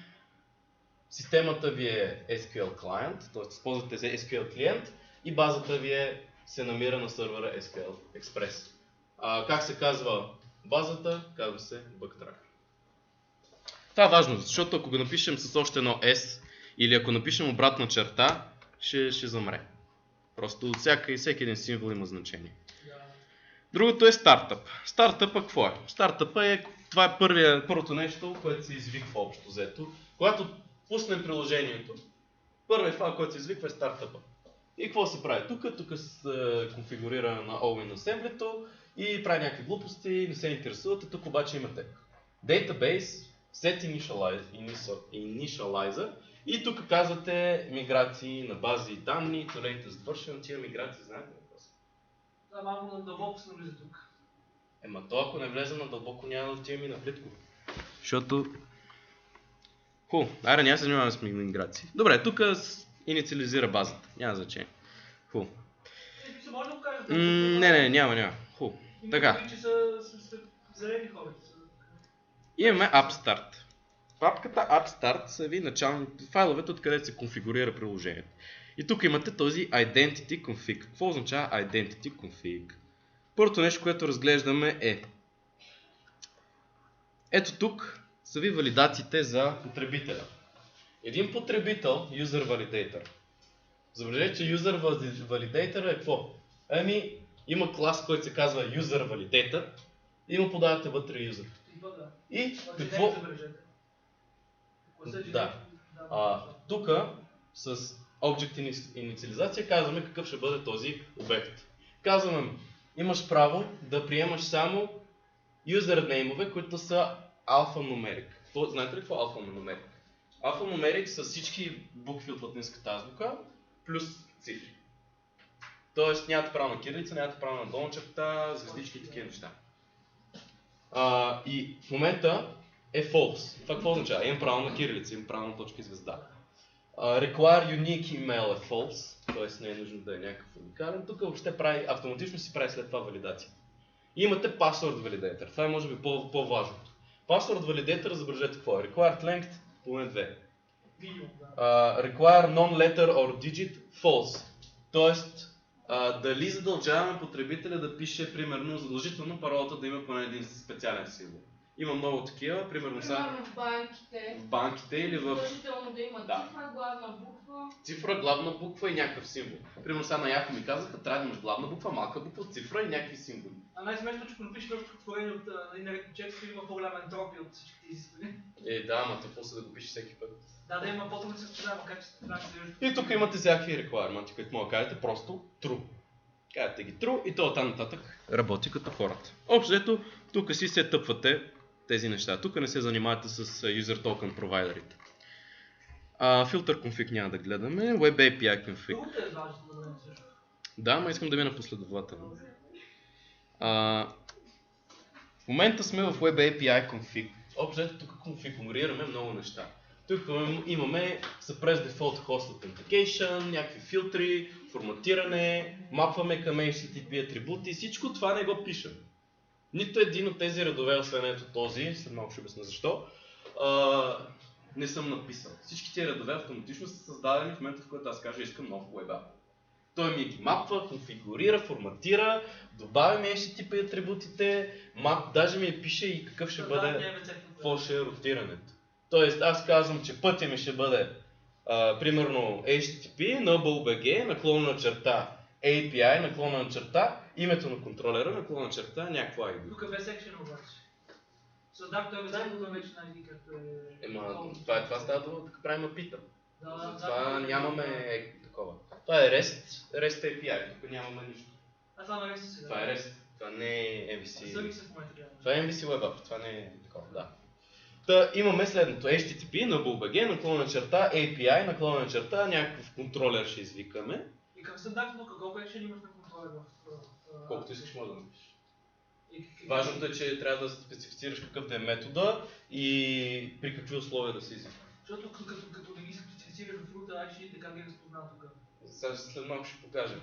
системата ви е SQL Client, т.е. използвате SQL клиент и базата ви се намира на сървъра SQL Express. Как се казва базата? Казва се BugTracker. Това е важно, защото ако го напишем с още едно S или ако напишем обратна черта, ще замре. Просто всеки един символ има значение. Другото е стартъп. Стартъпа какво е? Стартъпа това е първото нещо, което се извиква общо взето. Когато пуснем приложението, първият файл, който се извиква е стартъпа. И какво се прави тук? Тук се конфигурира на OWIN асемблито и прави някакви глупости, не се интересувате. Тук обаче имате database, set initializer и тук казвате миграции на бази и данни, latest version, тия миграции, знаете ли какво са? малко надълбоко се навлиза тук. То ако не влезе надълбоко, няма да отиваме и на плитко. Защото... Айде, няма се занимаваме с миграции. Добре, тук инициализира базата. Няма значение. Може да го кажете? Не, няма. Така. Че са зелени хората. Имаме AppStart. В папката AppStart са ви началните файловете, откъдето се конфигурира приложението. И тук имате този Identity Config. Какво означава Identity Config? Първото нещо, което разглеждаме е... Ето тук са ви валидациите за потребителя. Един потребител, User Validator. Забележете, че User Validator е какво? Има клас, който се казва User Validator и му подавате вътре User. И какво? Да. Тук с Object Initialization казваме какъв ще бъде този обект. Казваме, имаш право да приемаш само юзернеймове, които са алфанумерик. Знаете ли какво е алфанумерик? Алфанумерик са всички букви от латинската азбука плюс цифри. Тоест нямате право на кирилица, нямате право на долна черта, звездички и такива неща. И в момента е false. Това какво означава? Имам право на кирилица, имам право на точка и звезда. Require unique email е false, т.е. не е нужно да е някакъв уникален. Тук въобще автоматично си прави след това валидация. И имате password validator. Това е може би по-важното. Password validator, забележете какво е. Required length, поне 2. Require non-letter or digit, false. Тоест, дали задължаваме потребителя да пише, примерно, задължително паролата да има поне един специален символ. Има много такива, примерно в банките. В банките или в... Задължително да има цифра, главна буква. Цифра, главна буква и някакъв символ. Примерно сега на Яко ми казаха, трябва да имаш главна буква, малка буква, цифра и някакви символи. Най-смешно, че ако напишеш нещо отворение от наред чек, има по-голяма ентропия от всичките изисквания. Да, ама то после да го пишеш всеки път. Да, има по-трудно да се разпознава как ще И тук имате всякакви requirements, които мога да кажете просто true. Кажете ги true и то оттам нататък работи като хората. Общо взето, тук си се тъпвате тези неща. Тук не се занимавате с user token провайдерите. Filter config няма да гледаме. Web API config. Другото е важно да бъдем също. Да, но искам да мина последователно. В момента сме в Web API config. Общо тук конфигурираме много неща. Тук имаме Suppress Default Host Authentication, някакви филтри, форматиране, мапваме към HTTP атрибути. Всичко това не го пишем. Нито един от тези редове, освен ето този, след малко ще обясня защо, не съм написал. Всички тези редове автоматично са създадени в момента, в който аз кажа искам нов web app. Той ми ги мапва, конфигурира, форматира, добавя ми HTTP атрибутите, даже ми пише и какъв ще бъде, какво ще е ротирането. Тоест аз казвам, че пътя ми ще бъде примерно HTTP, nullBG, наклонна черта API, наклонна черта, името на контролера, наклонна черта, някакво ID. Тук без секшен обаче. Създах той бездейно вече на ID, както е... Това става дума, така правим апита. Това нямаме такова. Това е REST API, тук нямаме нищо. Това е REST сега. Това е REST, това не е MVC. Сервисът в момента. Това е MVC Web App, това не е такова, да. Та имаме следното, HTTP, nullBG, наклонна черта, API, наклонна черта, някакъв контролер ще извикаме. И към стандартно, колко екшен имаш на контролер Колкото искаш може да напишеш. Важното е, че трябва да специфицираш какъв да е метода и при какви условия да се извика. Защото като да ги специфицираш в рута, ICD, как ги разпознава тук? След малко ще покажа.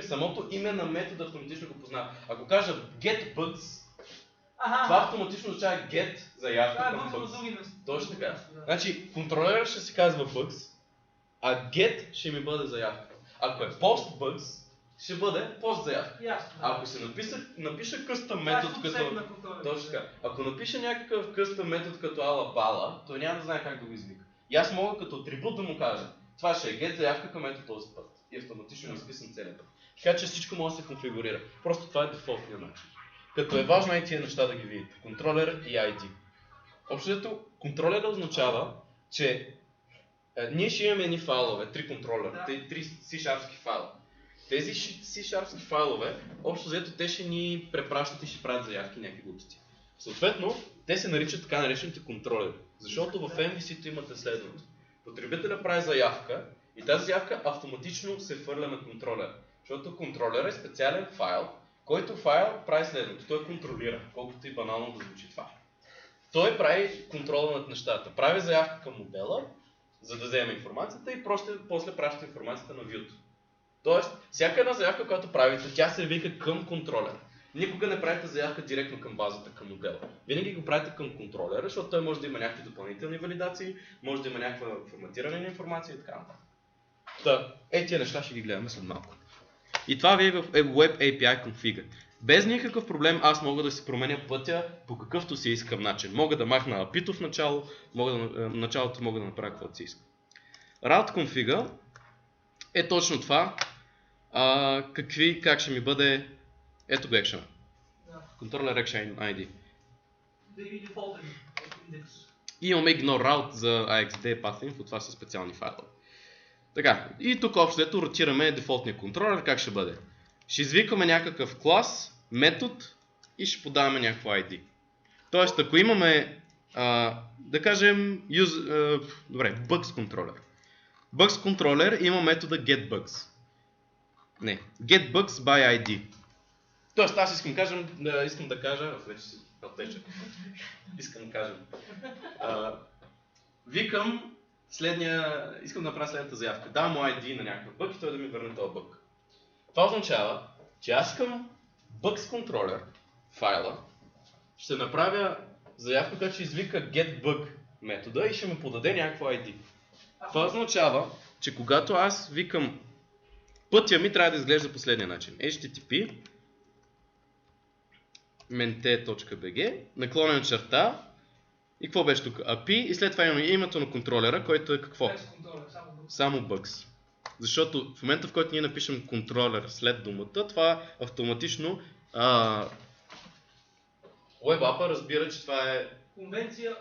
Самото име на метода автоматично го познава. Ако кажа getBugs, това автоматично означава get заявка към bugs. Точно така. Значи контролерът ще се казва bugs, а get ще ми бъде заявка. Ако е post bugs, ще бъде post заявка. А ако се напиша custom метод като... Точно така. Ако напиша някакъв custom метод като ala-bala, той няма да знае как да го извика. И аз мога като атрибут да му кажа, това ще е get заявка към ето този път. И автоматично ми изписам целият път. Така че всичко може да се конфигурира. Просто това е дефолтният начин. Като е важно и тия неща да ги видите. Контролер и ID. Общото контролера означава, че ние ще имаме едни файлове, 3 контролера, 3 C-sharpски файла. Тези C-sharpски файлове, общо взето те ще ни препращат и ще правят заявки някакви глупости. Съответно, те се наричат така наречените контролери. Защото в MVC-то имате следното. Потребителя прави заявка и тази заявка автоматично се хвърля на контролера. Защото контролер е специален файл, който файл прави следното. Той контролира, колкото и банално да звучи това. Той прави контрола над нещата. Прави заявка към модела, за да вземе информацията и после праща информацията на view-то. Тоест, всяка една заявка, която правите, тя се вика към контролера. Никога не правите заявка директно към базата, към модела. Винаги го правите към контролера, защото той може да има някакви допълнителни валидации, може да има някаква форматиране на информация и така нататък. Тия неща ще ги гледаме след малко. И това ви е в Web API config. Без никакъв проблем аз мога да си променя пътя по какъвто си искам начин. Мога да махна API-то в началото мога да направя каквото си искам. Route config е точно това. Как ще ми бъде... Ето го екшена. Controller Action ID. И имаме ignore route за AXD path.info, това са специални файлове. Така, и тук общо ето ротираме дефолтния контролер, как ще бъде? Ще извикаме някакъв клас, метод и ще подаваме някакво ID. Тоест, ако имаме, да кажем, bugs controller. Bugs controller има метода getBugs. Не, getBugs by ID. Тоест, аз искам да кажа, вече си отече, искам да кажа, викам искам да направя следната заявка. Давам му ID на някакъв бъг и той да ми върне този бъг. Това означава, че аз искам Bugs Controller файла, ще направя заявка, която ще извика getBug метода и ще му подаде някакво ID. Това означава, че когато аз викам пътя ми трябва да изглежда последния начин. HTTP mente.bg // и какво беше тук? API и след това имаме името на контролера, който е какво? Само Bugs. Защото в момента, в който ние напишем контролер след думата, това автоматично WebApp разбира, че това е конвенция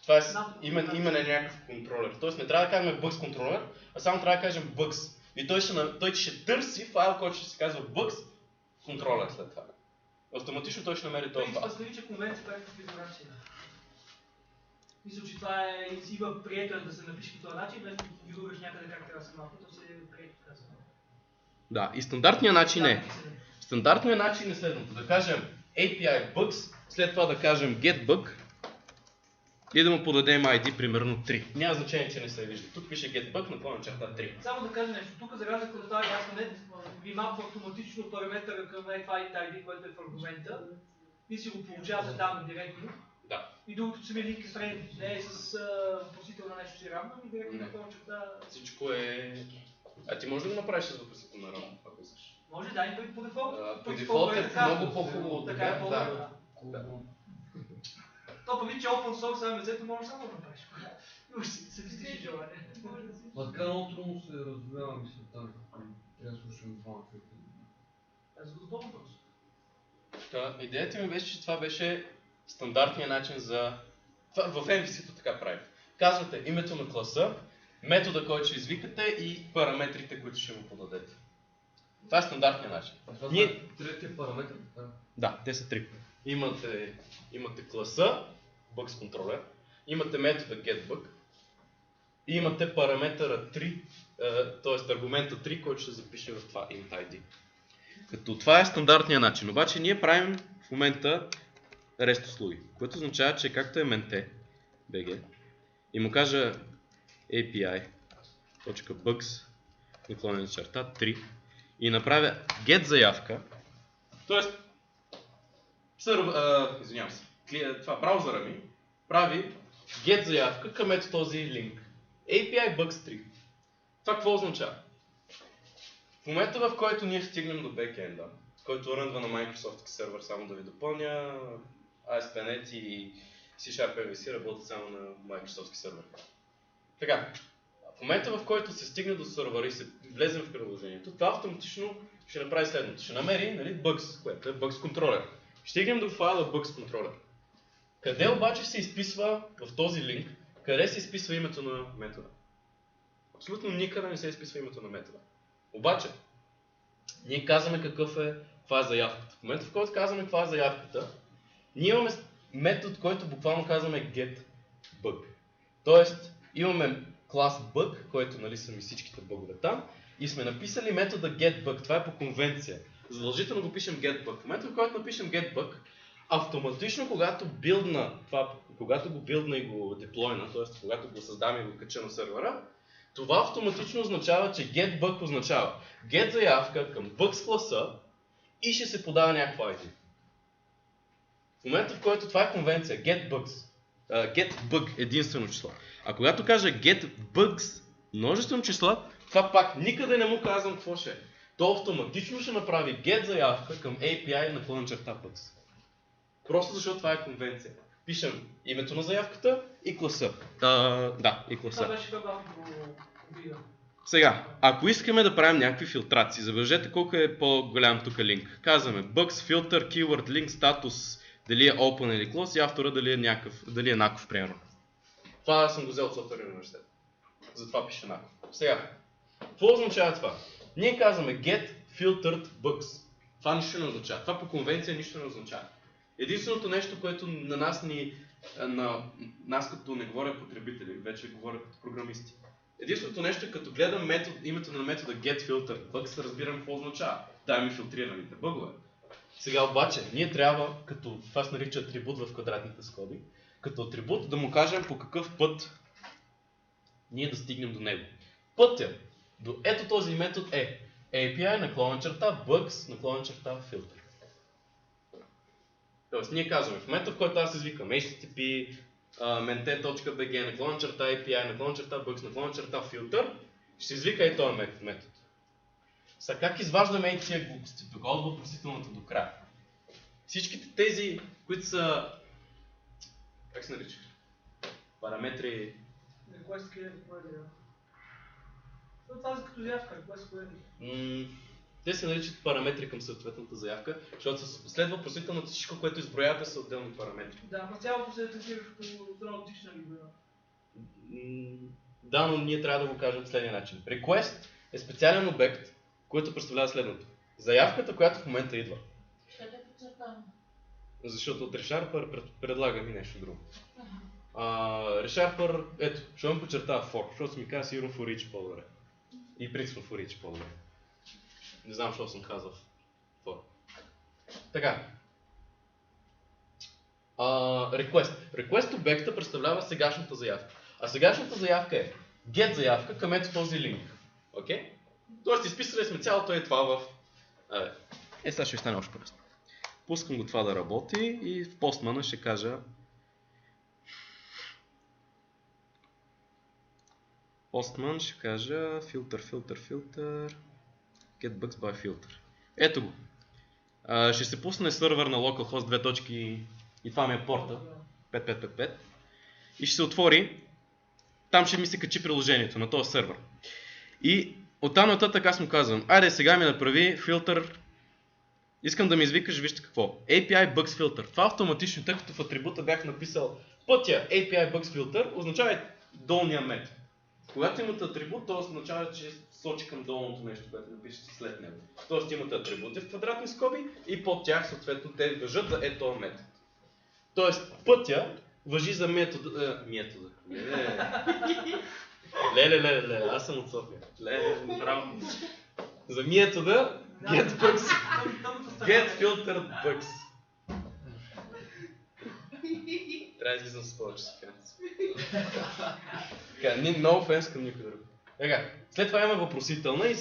това е име на някакъв контролер. Тоест не трябва да кажем Bugs контролер, а само трябва да кажем Bugs. И той ще търси файл, който ще се казва Bugs контролер след това. Автоматично той ще намери този файл. Представи, че конвенцията е конфигурация. Мисля, че това е има прието да се напише по този начин, без да конфигураш някъде как трябва да се малко, то се е прието така. Да, и стандартният начин е. Стандартният начин е следното. Да кажем API bugs, след това да кажем getBug и да му подадем ID примерно 3. Няма значение, че не се вижда. Тук пише getBug на черта 3. Само да кажа нещо. Тук за разлика от това ясно ви мапва автоматично параметъра към ID, който е в аргумента. И си го получавате там директно. Да. И другото са ми линк страни. Не е с въпросителна нещо си равно, и директно на това черта. Всичко е... ти можеш да го направиш с въпросителна равно, ако искаш. Може, да, и по дефолт. По дефолт е много по-хубаво. Така е по-добре. То по че open source АМЗ-то може само да направиш. Уж се вистиш желание. Така много трудно се развява мисълта, трябва да слушам двама човека. Аз го допълвам просто. Идеята ми беше, че това беше стандартният начин за... В MVC-то така прави. Казвате името на класа, метода, който ще извикате и параметрите, които ще му подадете. Това е стандартният начин. Това е третия параметр, така? Да, те са три. Имате класа, Bugs Controller, имате метода getBug и имате параметъра 3, т.е. аргумента 3, който ще запише в това int.id. Като това е стандартният начин, обаче ние правим в момента REST услуги, което означава, че както е mente.bg и му кажа api.bugs // 3 и направя get заявка, т.е. извинявам се, браузъра ми прави get заявка към ето този линк. API Bugs 3. Това какво означава? В момента, в който ние стигнем до бекенда, който рънва на Microsoft сервер, само да ви допълня, ASP.NET и C# MVC работят само на Microsoft сервер. Така, в момента, в който се стигне до сервера и се влезем в приложението, това автоматично ще направи следното. Ще намери Bugs, което е Bugs Controller. Ще стигнем до файла Bugs Controller. Къде обаче се изписва в този линк, къде се изписва името на метода? Абсолютно никъде не се изписва името на метода. Обаче, ние казваме каква е заявката. В момента, в който казваме каква е заявката, ние имаме метод, който буквално казваме getBug. Тоест, имаме клас bug, който нали са ми всичките бъгове там, и сме написали метода getBug. Това е по конвенция. Задължително го пишем getBug. В момента, в който напишем getBug, автоматично, когато го билдна и го деплойна, т.е. когато го създам и го кача на сървъра, това автоматично означава, че getBug означава get заявка към bugs класа и ще се подава някаква ID. В момента, в който това е конвенция, getBug единствено число. А когато кажа getBugs множествено числа, това пак никъде не му казвам какво ще е. То автоматично ще направи get заявка към API на /bugs. Просто защото това е конвенция. Пишем името на заявката и класа. И класа. Това беше по-бавно конфигурирано. Сега, ако искаме да правим някакви филтрации, забележете колко е по-голям тук линк. Казваме bugs, filter, keyword, link, status, дали е open или close и автора дали е еднакъв, примерно. Това съм го взел от Софтуерния университет. Затова пише еднакъв. Сега, какво означава това? Ние казваме get filtered bugs. Това нищо не означава. Това по конвенция нищо не означава. Единственото нещо, което на нас като не говоря потребители, вече говоря като програмисти. Единственото нещо, като гледам името на метода getFilterBugs, разбирам какво означава. Дай ми филтрираните бъгове. Сега обаче, ние трябва, като това се нарича атрибут в квадратните скоби, като атрибут да му кажем по какъв път ние да стигнем до него. Пътя до ето този метод е API /bugs/filter. Тоест ние казваме, в момента в който аз извикам http mente.bg /API /bugs/filter, ще извика и този метод. Сега как изваждаме тия глупости? Тук от въпросителната до края. Всичките тези, които са... Как се нарича? Параметри... Request create query. Това е като заявка, request query. Те се наричат параметри към съответната заявка, защото след въпросителната всичко, което изброявате, са отделни параметри. Да, но цялото се третира като Raw Dictionary. Да, но ние трябва да го кажем следния начин. Request е специален обект, който представлява следното. Заявката, която в момента идва. Ще те подчертавам. Защото от ReSharper предлага ми нещо друго. ReSharper, ето, ще ме подчертава for, защото ми казва сигурно for each по-добре. И принципно for each по-добре. Не знам, защо съм казал for. Така. Request обекта представлява сегашната заявка. А сегашната заявка е get заявка към ето този линк. Окей? Тоест изписали сме цялото е това в... сега ще стане още по-лесно. Пускам го това да работи и в Postman ще кажа... Postman ще кажа filter get bugs by filter. Ето го. Ще се пусне сървър на localhost 2 точки и това ми е порта 5555 и ще се отвори. Там ще ми се качи приложението на този сървър. И оттам нататък аз му казвам, айде сега ми направи филтър. Искам да ми извикаш, вижте какво. API Bugs Filter. Това автоматично, тъй като в атрибута бях написал пътя API Bugs Filter, означава долния метод. Когато имате атрибут, то означава, че сочи към долното нещо, което напишете след него. Тоест имате атрибути в квадратни скоби и под тях съответно те важат за този метод. Тоест пътя важи за метода. Леле, аз съм от София. Браво. За метода get filtered bugs. Трябва да излизам с повече софианци. Така, много фенс към никой друг. Така, след това имаме въпросителна и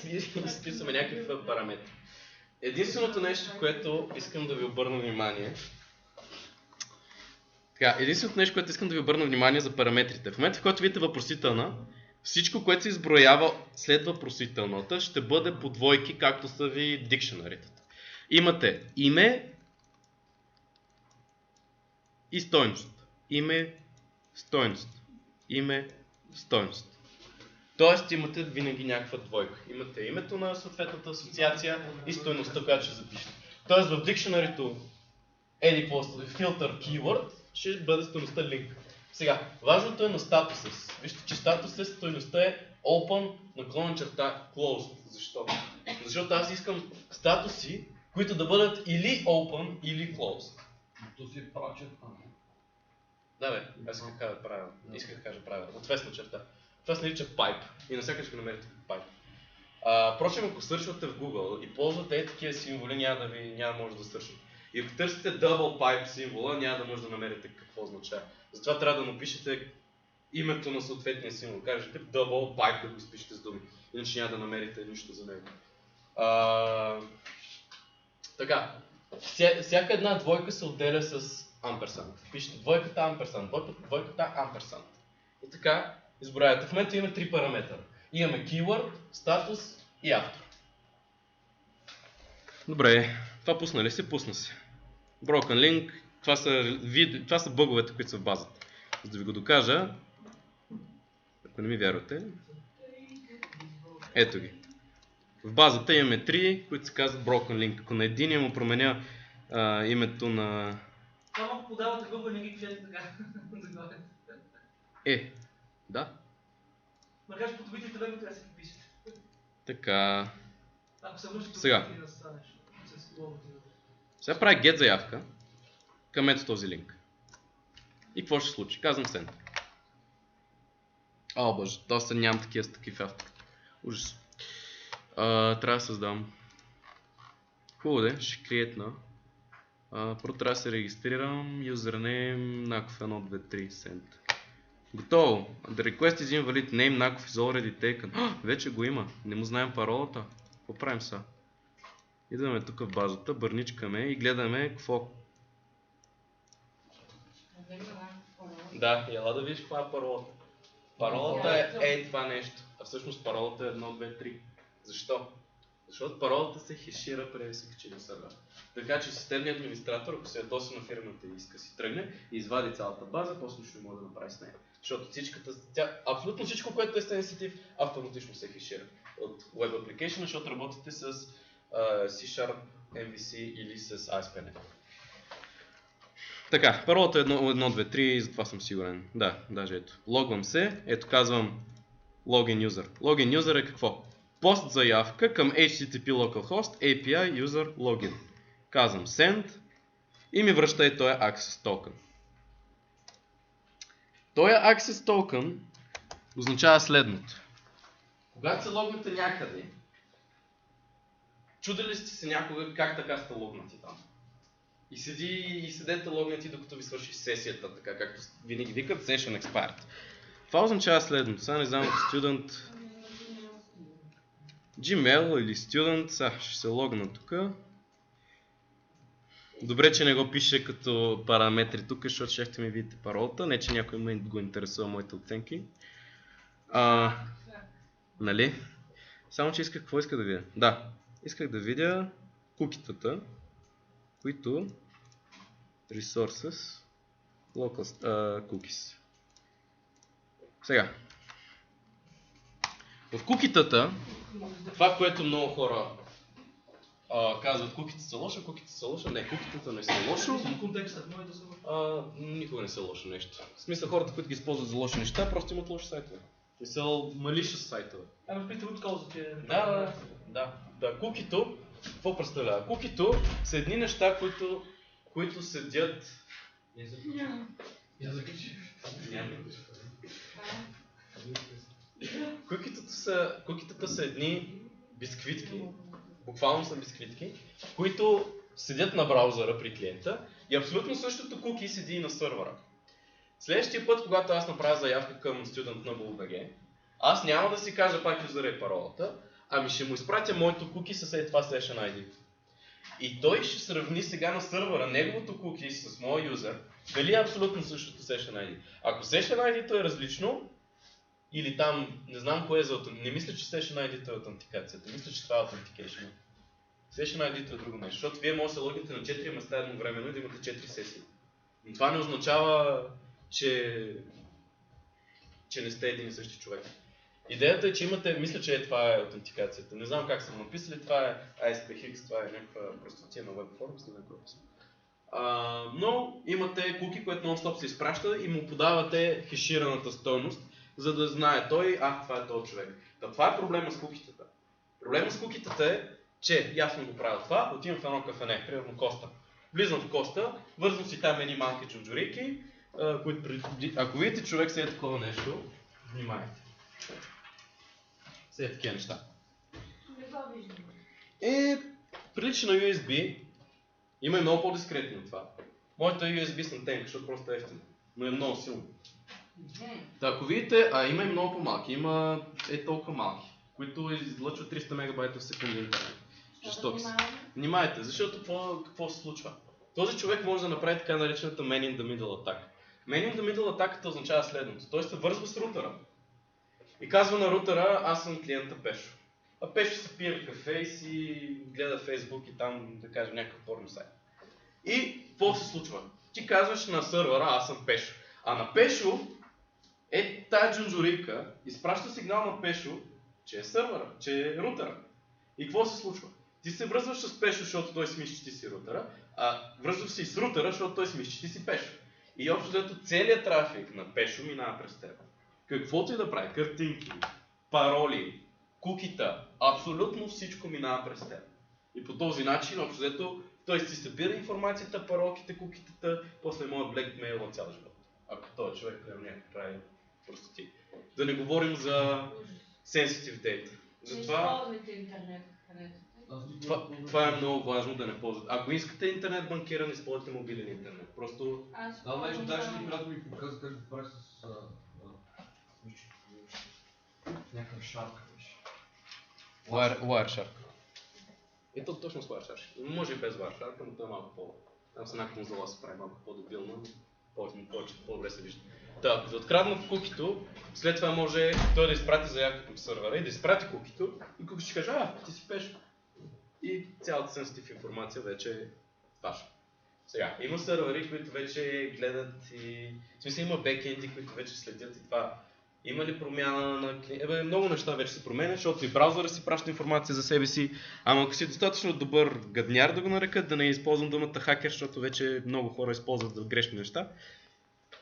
списваме някакви параметри. Единственото нещо, което искам да ви обърна внимание, за параметрите. В момента, в който видите въпросителна, всичко, което се изброява след въпросителната, ще бъде по двойки, както са ви дикшенаритата. Имате име и стойност. Име, стойност. Име, стойност. Тоест имате винаги някаква двойка. Имате името на съответната асоциация и стойността, която ще запишете. Тоест в дикшенарито filter keyword ще бъде стойността link. Сега, важното е на статуса. Вижте, че статуса стойността е open/closed. Защо? Защото аз искам статуси, които да бъдат или open, или closed. То си прачет там. Да бе, аз исках да кажа правилно. Отвесна черта. Това се нарича pipe и навсякъде ще намерите pipe. Впрочем, ако сършвате в Google и ползвате такива символи, няма да може да сършите. И ако търсите double pipe символа, няма да може да намерите какво означава. Затова трябва да напишете името на съответния символ. Кажете double pipe да го изпишете с думи. Иначе няма да намерите нищо за него. Така. Всяка една двойка се отделя с амперсант. Пишете двойката амперсант, двойката амперсант. И така изброявате. В момента имаме 3 параметъра. Имаме keyword, статус и автор. Добре, това пусна ли се? Пусна се. Broken link, това са бъговете, които са в базата. За да ви го докажа, ако не ми вярвате, ето ги. В базата имаме 3, които се казват Broken link. Ако на един му променя името на... Това малко подавате гълба и не ги пишете така. Да. Макар че потребителите веб трябва да се подпишете. Така. Ако се върши Сега. да станеш с логото. Сега прави get заявка към ето този линк. И какво ще се случи? Казвам send. О, боже, доста нямам такива с такив автор. Ужас. Трябва да създам. Хубаво де, ще create-на. Първо трябва да се регистрирам. Username, Nakov 123 send. Готово. The request is invalid name Nakov is already taken. Вече го има. Не му знаем паролата. Какво правим сега? Идваме тук в базата, бърничкаме и гледаме какво. Да, ела да видиш каква е паролата. Паролата е това нещо. А всъщност паролата е 1, 2, 3. Защо? Защото паролата се хешира преди да се качи на сървър. Така че системният администратор, ако се ядоса на фирмата и иска си тръгне и извади цялата база, после ще може да направи с нея. Защото абсолютно всичко, което е sensitive, автоматично се хешира от Web Application, защото работите с C-Sharp, MVC или с ASP.NET. Така, паролата е 1, 2, 3, затова съм сигурен. Да, даже ето. Логвам се, ето казвам Login User. Login User е какво? Пост заявка към HTTP localhost API User Login. Казвам Send и ми връща и този Access Token. Този Access Token означава следното. Когато се логнете някъде, чудили сте се някога как така сте логнати там? И седете логнати докато ви свърши сесията, така както винаги викат Session Expired. Това означава следното. Сега не знам, Student Gmail или Student, сега ще се логна тук. Добре, че не го пише като параметри тук, защото ще ми видите паролата. Не, че някой ме го интересува моите оценки. Нали? Само, че какво исках да видя? Да, исках да видя кукитата, които resources local cookies. Сега. В кукитата, това, което много хора казват, куките са лошо, не, кукитата не са лошо. Никога не са лошо нещо. В смисъл, хората, които ги използват за лоши неща, просто имат лоши сайтове. Мисъл, малиша сайтове. Пита от кауза, че... Да, кукито, какво представлява? Кукито са едни неща, които седят... Кукитата са едни бисквитки, буквално са бисквитки, които седят на браузъра при клиента и абсолютно същото куки седи и на сървъра. Следващия път, когато аз направя заявка към Student на BG, аз няма да си кажа пак юзера и паролата, ами ще му изпратя моето куки с това Session ID. И той ще сравни сега на сървъра неговото куки с моя юзер, дали е абсолютно същото Session ID. Ако Session ID-то е различно, или там, не знам кое е за не мисля, че Session ID-то е аутентикацията, мисля, че това е authentication. Session ID-то е друго нещо, защото вие може да се логнете на 4 места едновременно и да имате 4 сесии. Но това не означава, че не сте един и същи човек. Идеята е, че имате, мисля, че това е аутентикацията. Не знам как са написали, това е ASPX, това е някаква простотия на WebForms, не знам но имате куки, което нон-стоп се изпраща и му подавате хешираната стойност, за да знае той, това е този човек. Това е проблема с кукитата. Проблема с кукитата е, че ясно го правя това, отивам в едно кафене, примерно Коста. Влизам в Коста, вързвам си там едни малки джунджурики, които ако видите човек след такова нещо, внимайте. Все такива неща. Не го виждам. Прилича на USB. Има и много по-дискретно от това. Моята е USB с антенка, защото просто е ефтина. Но е много силно. Та, ако видите, има и много по-малки. Има толкова малки, които излъчват 300 мегабайта в секунда интернет. Жестоки са. Внимайте, защото какво се случва? Този човек може да направи така наречената Man in the Middle атака. Man in the Middle атаката означава следното. Той се вързва с рутера и казва на рутера, аз съм клиента Пешо. А Пешо си пие кафе и си гледа Фейсбук и там, да кажем, някакъв порно сайт. И какво се случва? Ти казваш на сървъра, аз съм Пешо. А на Пешо тая джунджурийка изпраща сигнал на Пешо, че е сървъра, че е рутера. И какво се случва? Ти се връзваш с Пешо, защото той си мисли, че ти си рутера, а връзваш се и с рутера, защото той си мисли, че ти си Пешо. И общо взето целият трафик на Пешо минава през теб. Каквото и да прави, картинки, пароли, кукита, абсолютно всичко минава през теб. И по този начин, общо взето, той си събира информацията, паролките, кукитата, после може блекмейлва цял живот. Ако този човек някак прави простоти. Да не говорим за sensitive data. Затова използвайте интернет. това е много важно да не ползвате. Ако искате интернет банкиране, използвате мобилен интернет. Просто... Да, между даже ни приятел ми показа как да прави с... някакъв шарка беше. Wireshark. Ето точно с Wireshark. Може и без Wireshark, но той е малко по... Там с една конзола се прави малко по-дебилна, по-добре се вижда. Да, да откраднат кукито, след това може той да изпрати заявка към сървъра и да изпрати кукито и кукито ще каже, ти си Пешо. И цялата сенситив информация вече е ваша. Сега, има сървъри, които вече гледат и... В смисъл има бекенди, които вече следят и това. Има ли промяна на клиент? Много неща вече се променят, защото и браузъра си праща информация за себе си. Ама ако си достатъчно добър гадняр да го нарекат, да не използвам думата хакер, защото вече много хора използват грешни неща.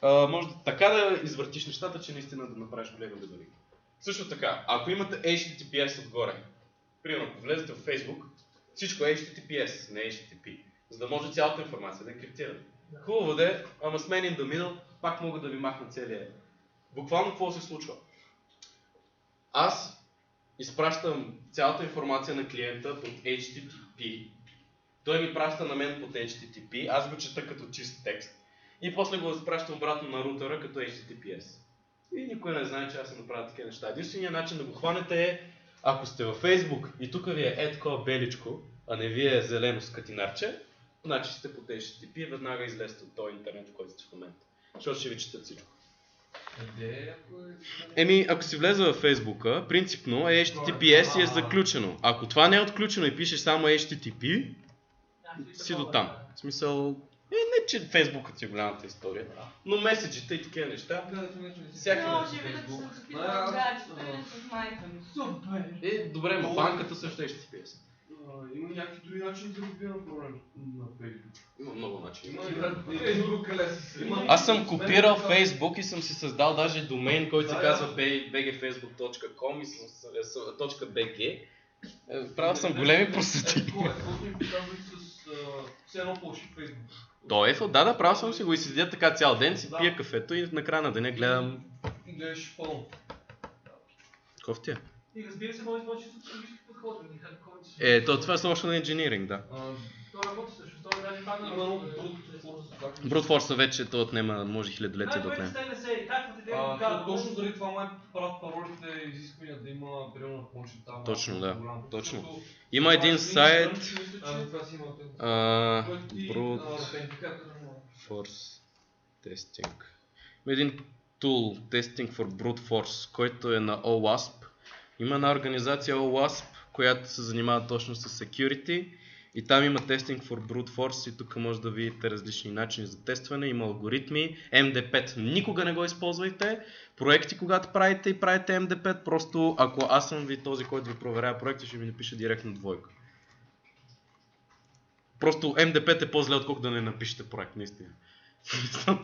Може така да извъртиш нещата, че наистина да направиш големи дебри. Също така, ако имате HTTPS отгоре, примерно ако влезете в Facebook, всичко е HTTPS, не HTTP, за да може цялата информация да е криптирана. Хубаво да е, ама с Man in the Middle пак мога да ви махна целия. Буквално какво се случва? Аз изпращам цялата информация на клиента под HTTP, той ми праща на мен под HTTP, аз го чета като чист текст и после го изпращам обратно на рутера като HTTPS. И никой не знае, че аз съм направил такива неща. Единственият начин да го хванете е, ако сте във Facebook и тук ви е такова беличко, а не ви е зелено скатинарче, значи сте под HTTP и веднага излезте от този интернет, в който сте в момента. Защото ще ви четат всичко. Ако си влезе във Фейсбука, принципно е HTTPS и е заключено. Ако това не е отключено и пишеш само HTTP, си до там. В смисъл, не че Фейсбукът ти е голямата история, но меседжите и такива неща, всяка Може би да съм запитала гаджето или с майка ми. Супер! Добре, но банката също е HTTPS. Има някакви други начини да разбирам проблем на Facebook. Има много начини. Аз съм копирал Facebook и съм си създал даже домейн, който се казва bgfacebook.com и .bg. Правил съм големи простоти. Какво ми показват с все едно по-ши Facebook? Да, правил съм си го и седя така цял ден, си пия кафето и на края на деня гледам... И гледаш пълно. Кофти е? И разбира се, може да чисто английски подход. Това е social engineering, да. Това работи също. Това даже пак на Brute Force вече то отнема, може хилядолетия да отнема. Точно заради това май правят паролите изисквания да има примерно понче там. Точно, да. Точно. Има един сайт... Brute Force Testing. Има един tool, Testing for Brute Force, който е на OWASP. Има една организация OWASP, която се занимава точно с security. И там има Testing for Brute Force и тук може да видите различни начини за тестване, има алгоритми. MD5 никога не го използвайте. Проекти, когато правите и правите MD5, просто ако аз съм ви този, който ви проверява проекта, ще ви напише директно двойка. Просто MD5 е по-зле, отколкото да не напишете проект, наистина.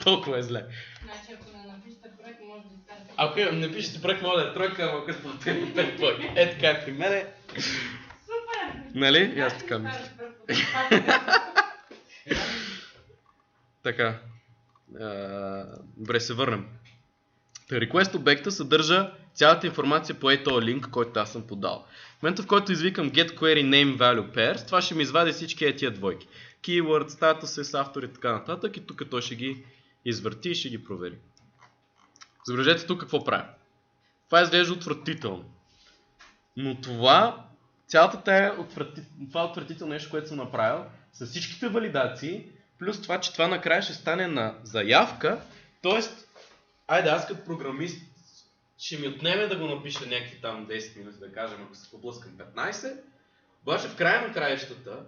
Толкова е зле. Значи ако не напишете проект, може да изкарате. Ако не напишете проект, може да е тройка, ама като по 5 двойки. Така е при мене. Нали? И аз така мисля. Така. Добре, се върнем. Request обекта съдържа цялата информация по този линк, който аз съм подал. В момента, в който извикам getQueryNameValuePairs, това ще ми извади всички тия двойки. Keyword, status, автор и така нататък, и тук той ще ги извърти и ще ги провери. Забележете тук какво правя. Това изглежда отвратително. Но това, това отвратително нещо, което съм направил, с всичките валидации, плюс това, че това накрая ще стане на заявка, т.е. айде аз като програмист ще ми отнеме да го напиша някакви там 10 минути, да кажем, ако се поблъскам 15, обаче в края на краищата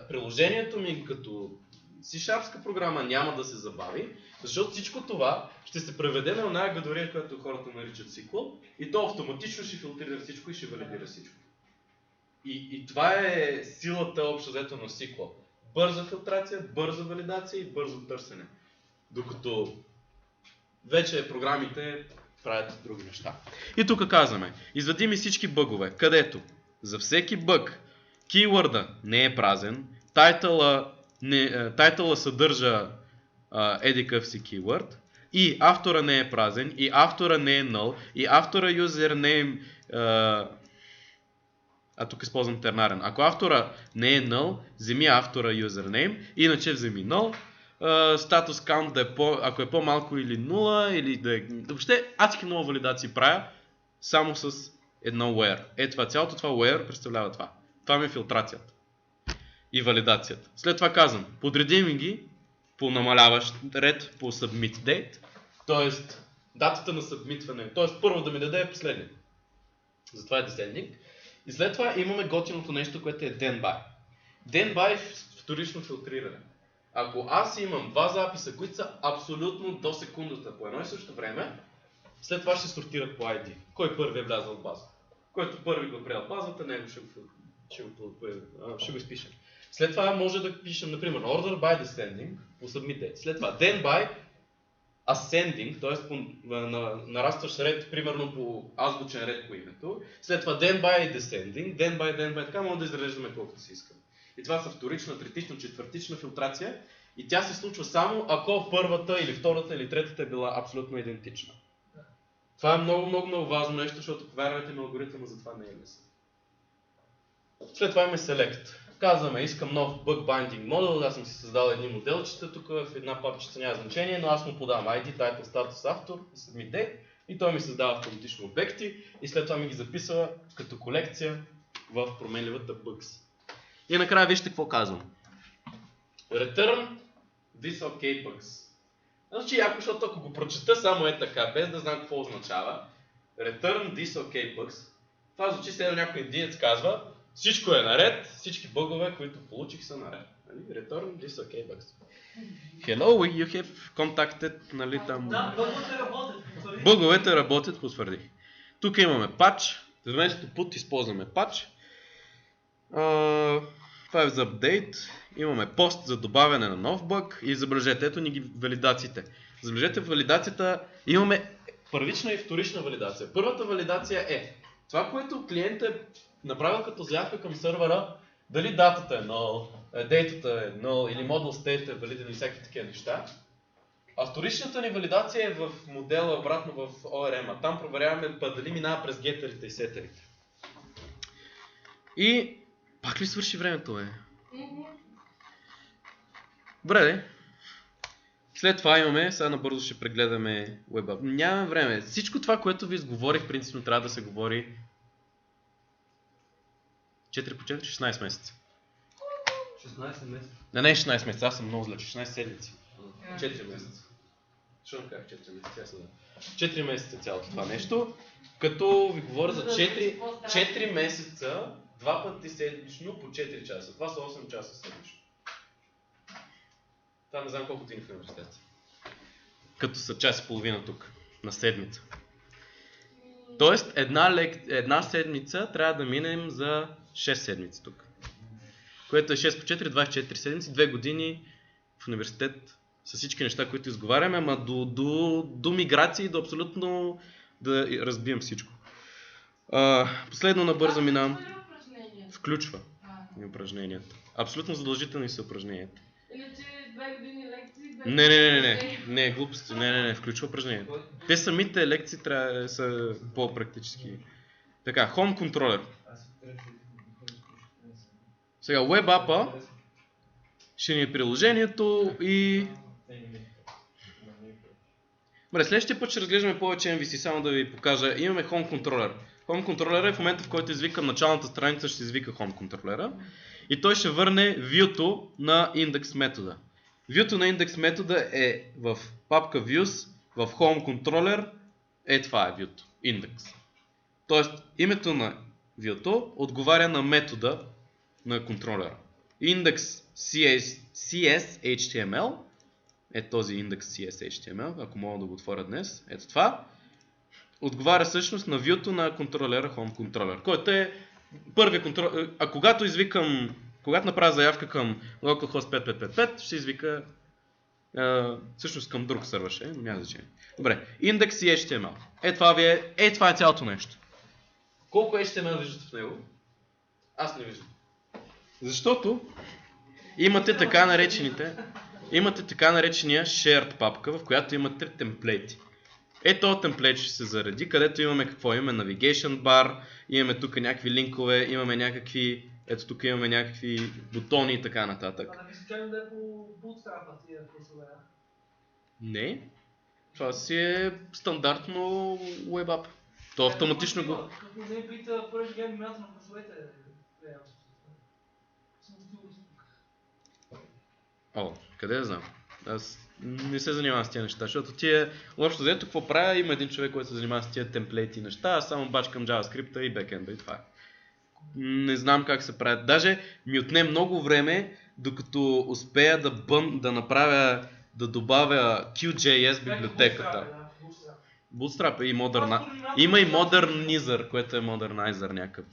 приложението ми като C-Sharpска програма няма да се забави, защото всичко това ще се преведе на оная гадория, която хората наричат SQL, и то автоматично ще филтрира всичко и ще валидира всичко. И това е силата общо взето на SQL. Бърза филтрация, бърза валидация и бързо търсене. Докато вече програмите правят други неща. И тук казваме, извади ми всички бъгове, където за всеки бъг keyword не е празен, тайтъла съдържа еди-къв си keyword, и автора не е празен, и автора не е null, и автора username, тук използвам тернарен. Ако автора не е null, вземи автора username, иначе вземи null, status count да е ако е по-малко или 0, или да е... Въобще адски много валидации правя само с едно where. Това, цялото това where представлява това. Това ми е филтрацията и валидацията. След това казвам, подреди ми ги по намаляващ ред по submit date, т.е. датата на събмитване, т.е. първо да ми даде е последния. Затова е descending. И след това имаме готиното нещо, което е then by. Then by е вторично филтриране. Ако аз имам два записа, които са абсолютно до секундата по едно и също време, след това ще сортират по ID. Кой първи е влязъл в базата? Който първи го приел в базата, него ще го изпишем. След това може да пишем, например, order by descending по submit date. След това then by ascending, т.е. по нарастващ ред, примерно по азбучен ред по името. След това then by descending, then by, така може да изреждаме колкото си искаме. И това са вторична, третична, четвъртична филтрация. И тя се случва само ако първата или втората или третата е била абсолютно идентична. Това е много важно нещо, защото повярвайте ми, алгоритъма за това не е лесен. След това имаме select. Казваме, искам нов bug binding модел, аз съм си създал едни моделчета, тук в една папчица няма значение, но аз му подавам ID, title, status, автор и submit date и той ми създава автоматично обекти и след това ми ги записва като колекция в променливата bugs. И накрая вижте какво казвам. Return this OK bugs. Значи яко, защото ако го прочета само е така, без да знам какво означава, Return this OK bugs, това звучи следно някой индиец казва, всичко е наред, всички бъгове, които получих са наред. Return this OK bugs. Hello, you have contacted, нали там... Да, бъговете работят. Бъговете работят, потвърдих. Тук имаме патч, вместо put използваме патч. Това е за апдейт. Имаме пост за добавяне на нов бъг и забележете, ето ни ги валидациите. Забележете, в валидацията имаме първична и вторична валидация. Първата валидация е това, което клиентът е направил като заявка към сървъра, дали датата е null, дейтата е null или model state е валиден и всякакви такива неща. А вторичната ни валидация е в модела обратно в ORM-а. Там проверяваме дали минава през гетерите и сетерите. И пак ли свърши времето, бе? Добре, след това имаме, сега набързо ще прегледаме web-app. Нямаме време. Всичко това, което ви изговорих, принципно трябва да се говори 4 по 4, 16 месеца. 16 месеца. Не 16 месеца, аз съм много зле, 16 седмици. 4 месеца. Защо не казах 4 месеца? 4 месеца цялото това нещо, като ви говоря за 4 месеца, 2 пъти седмично по 4 часа. Това са 8 часа седмично. Това не знам колко ти в университета. Като са час и половина тук, на седмица. Тоест, една седмица трябва да минем за 6 седмици тук. Което е 6 по 4, 24 седмици, 2 години в университет с всички неща, които изговаряме, ама до миграции, до абсолютно да разбием всичко. Последно набързо минавам. Включва упражненията. Абсолютно задължителни са упражненията. Иначе 2 години лекции, Не, глупости, не, включва упражнението. Те самите лекции трябва да са по-практически. Така, Home Controller. Сега, Web App ще ни е приложението и... Добре, следващия път ще разглеждаме повече MVC, само да ви покажа. Имаме Home Controller. Home Controller е в момента, в който извикам началната страница, ще извика Home Controller. И той ще върне view-то на index метода. View-то на index метода е в папка views, в Home Controller. Това е view-то, index. Тоест, името на view-то отговаря на метода на контролера. Index CS.HTML е този индекс CS.HTML, ако мога да го отворя днес, ето това, отговаря всъщност на view-то на контролера Home Controller, който е първият контролер. А когато извикам, когато направя заявка към localhost 5555, ще извика всъщност към друг сървър, но няма значение. Добре, индекс CHTML. Това е цялото нещо. Колко HTML виждате в него? Аз не виждам. Защото имате така наречения shared папка, в която имате темплейти. Този темплейт ще се заради, където имаме какво? Имаме navigation bar, имаме тук някакви линкове, имаме някакви, ето тук имаме някакви бутони и така нататък. А не случайно да е по Bootstrap тия курсове? Не, това си е стандартно web app. То автоматично го... Като не пита, първи гледам имената на курсовете. Къде да знам? Аз не се занимавам с тия неща, защото общо взето какво правя, има един човек, който се занимава с тия темплейти неща, аз само бачкам JavaScript и бекенда и това е. Не знам как се правят. Даже ми отне много време, докато успея да направя, да добавя QJS библиотеката. Bootstrap и има и Modernizer, което е Modernizer някакъв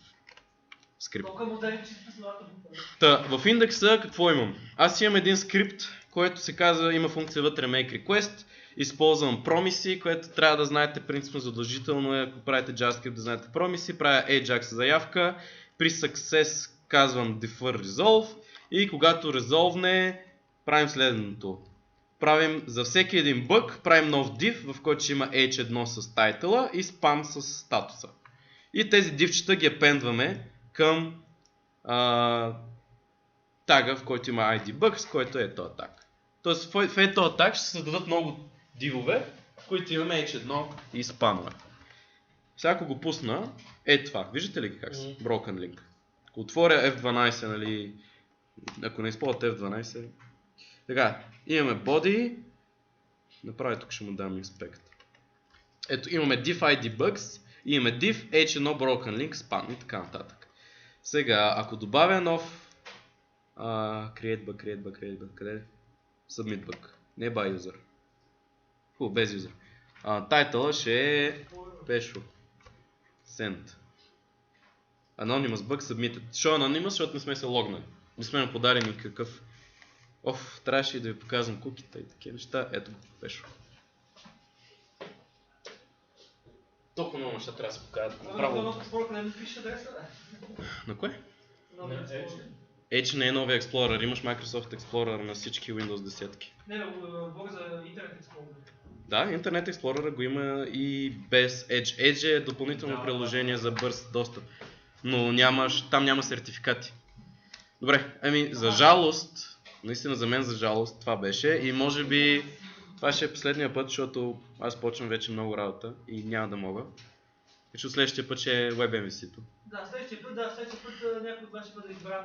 скрипт. В индекса какво имам? Аз имам един скрипт, който се казва, има функция вътре make request, използвам промиси, което трябва да знаете принципно задължително е, ако правите JavaScript да знаете промиси, правя Ajax заявка, при success казвам defer resolve и когато resolve правим следното. Правим за всеки един бъг, правим нов div, в който ще има h1 с тайтъла и spam с статуса. И тези дивчета ги апендваме към тага, в който има ID-Bugs, който е този таг. Тоест в този таг ще се създадат много дивове, в които имаме H1 и спамове. Сега ако го пусна, това. Виждате ли как са? Broken link. Ако отворя F12, нали, ако не използвате F12, така, имаме body, направя тук ще му дам inspect. Ето имаме div ID-Bugs, имаме div H1 broken link, spam и така нататък. Сега, ако добавя нов create bug, къде? Submit bug, не by user. Без user. Тайтъла ще е Pesho. Send. Anonymous bug submitted. Що е Anonymous, защото не сме се логнали. Не сме подарили никакъв. Трябваше и да ви показвам кукита и такива неща. Ето го, Pesho. Толкова много неща трябва да се покажат. На кое? Edge не е новия Explorer, имаш Microsoft Explorer на всички Windows 10. Не, говоря за Internet Explorer. Да, Internet Explorer го има и без Edge. Edge е допълнително приложение за бърз достъп, но там няма сертификати. Добре, за жалост, наистина за мен за жалост това беше и може би това ще е последния път, защото аз почвам вече много работа и няма да мога. Защото следващия път ще е WebMVC-то. Да, следващия път някой от вас ще бъде избран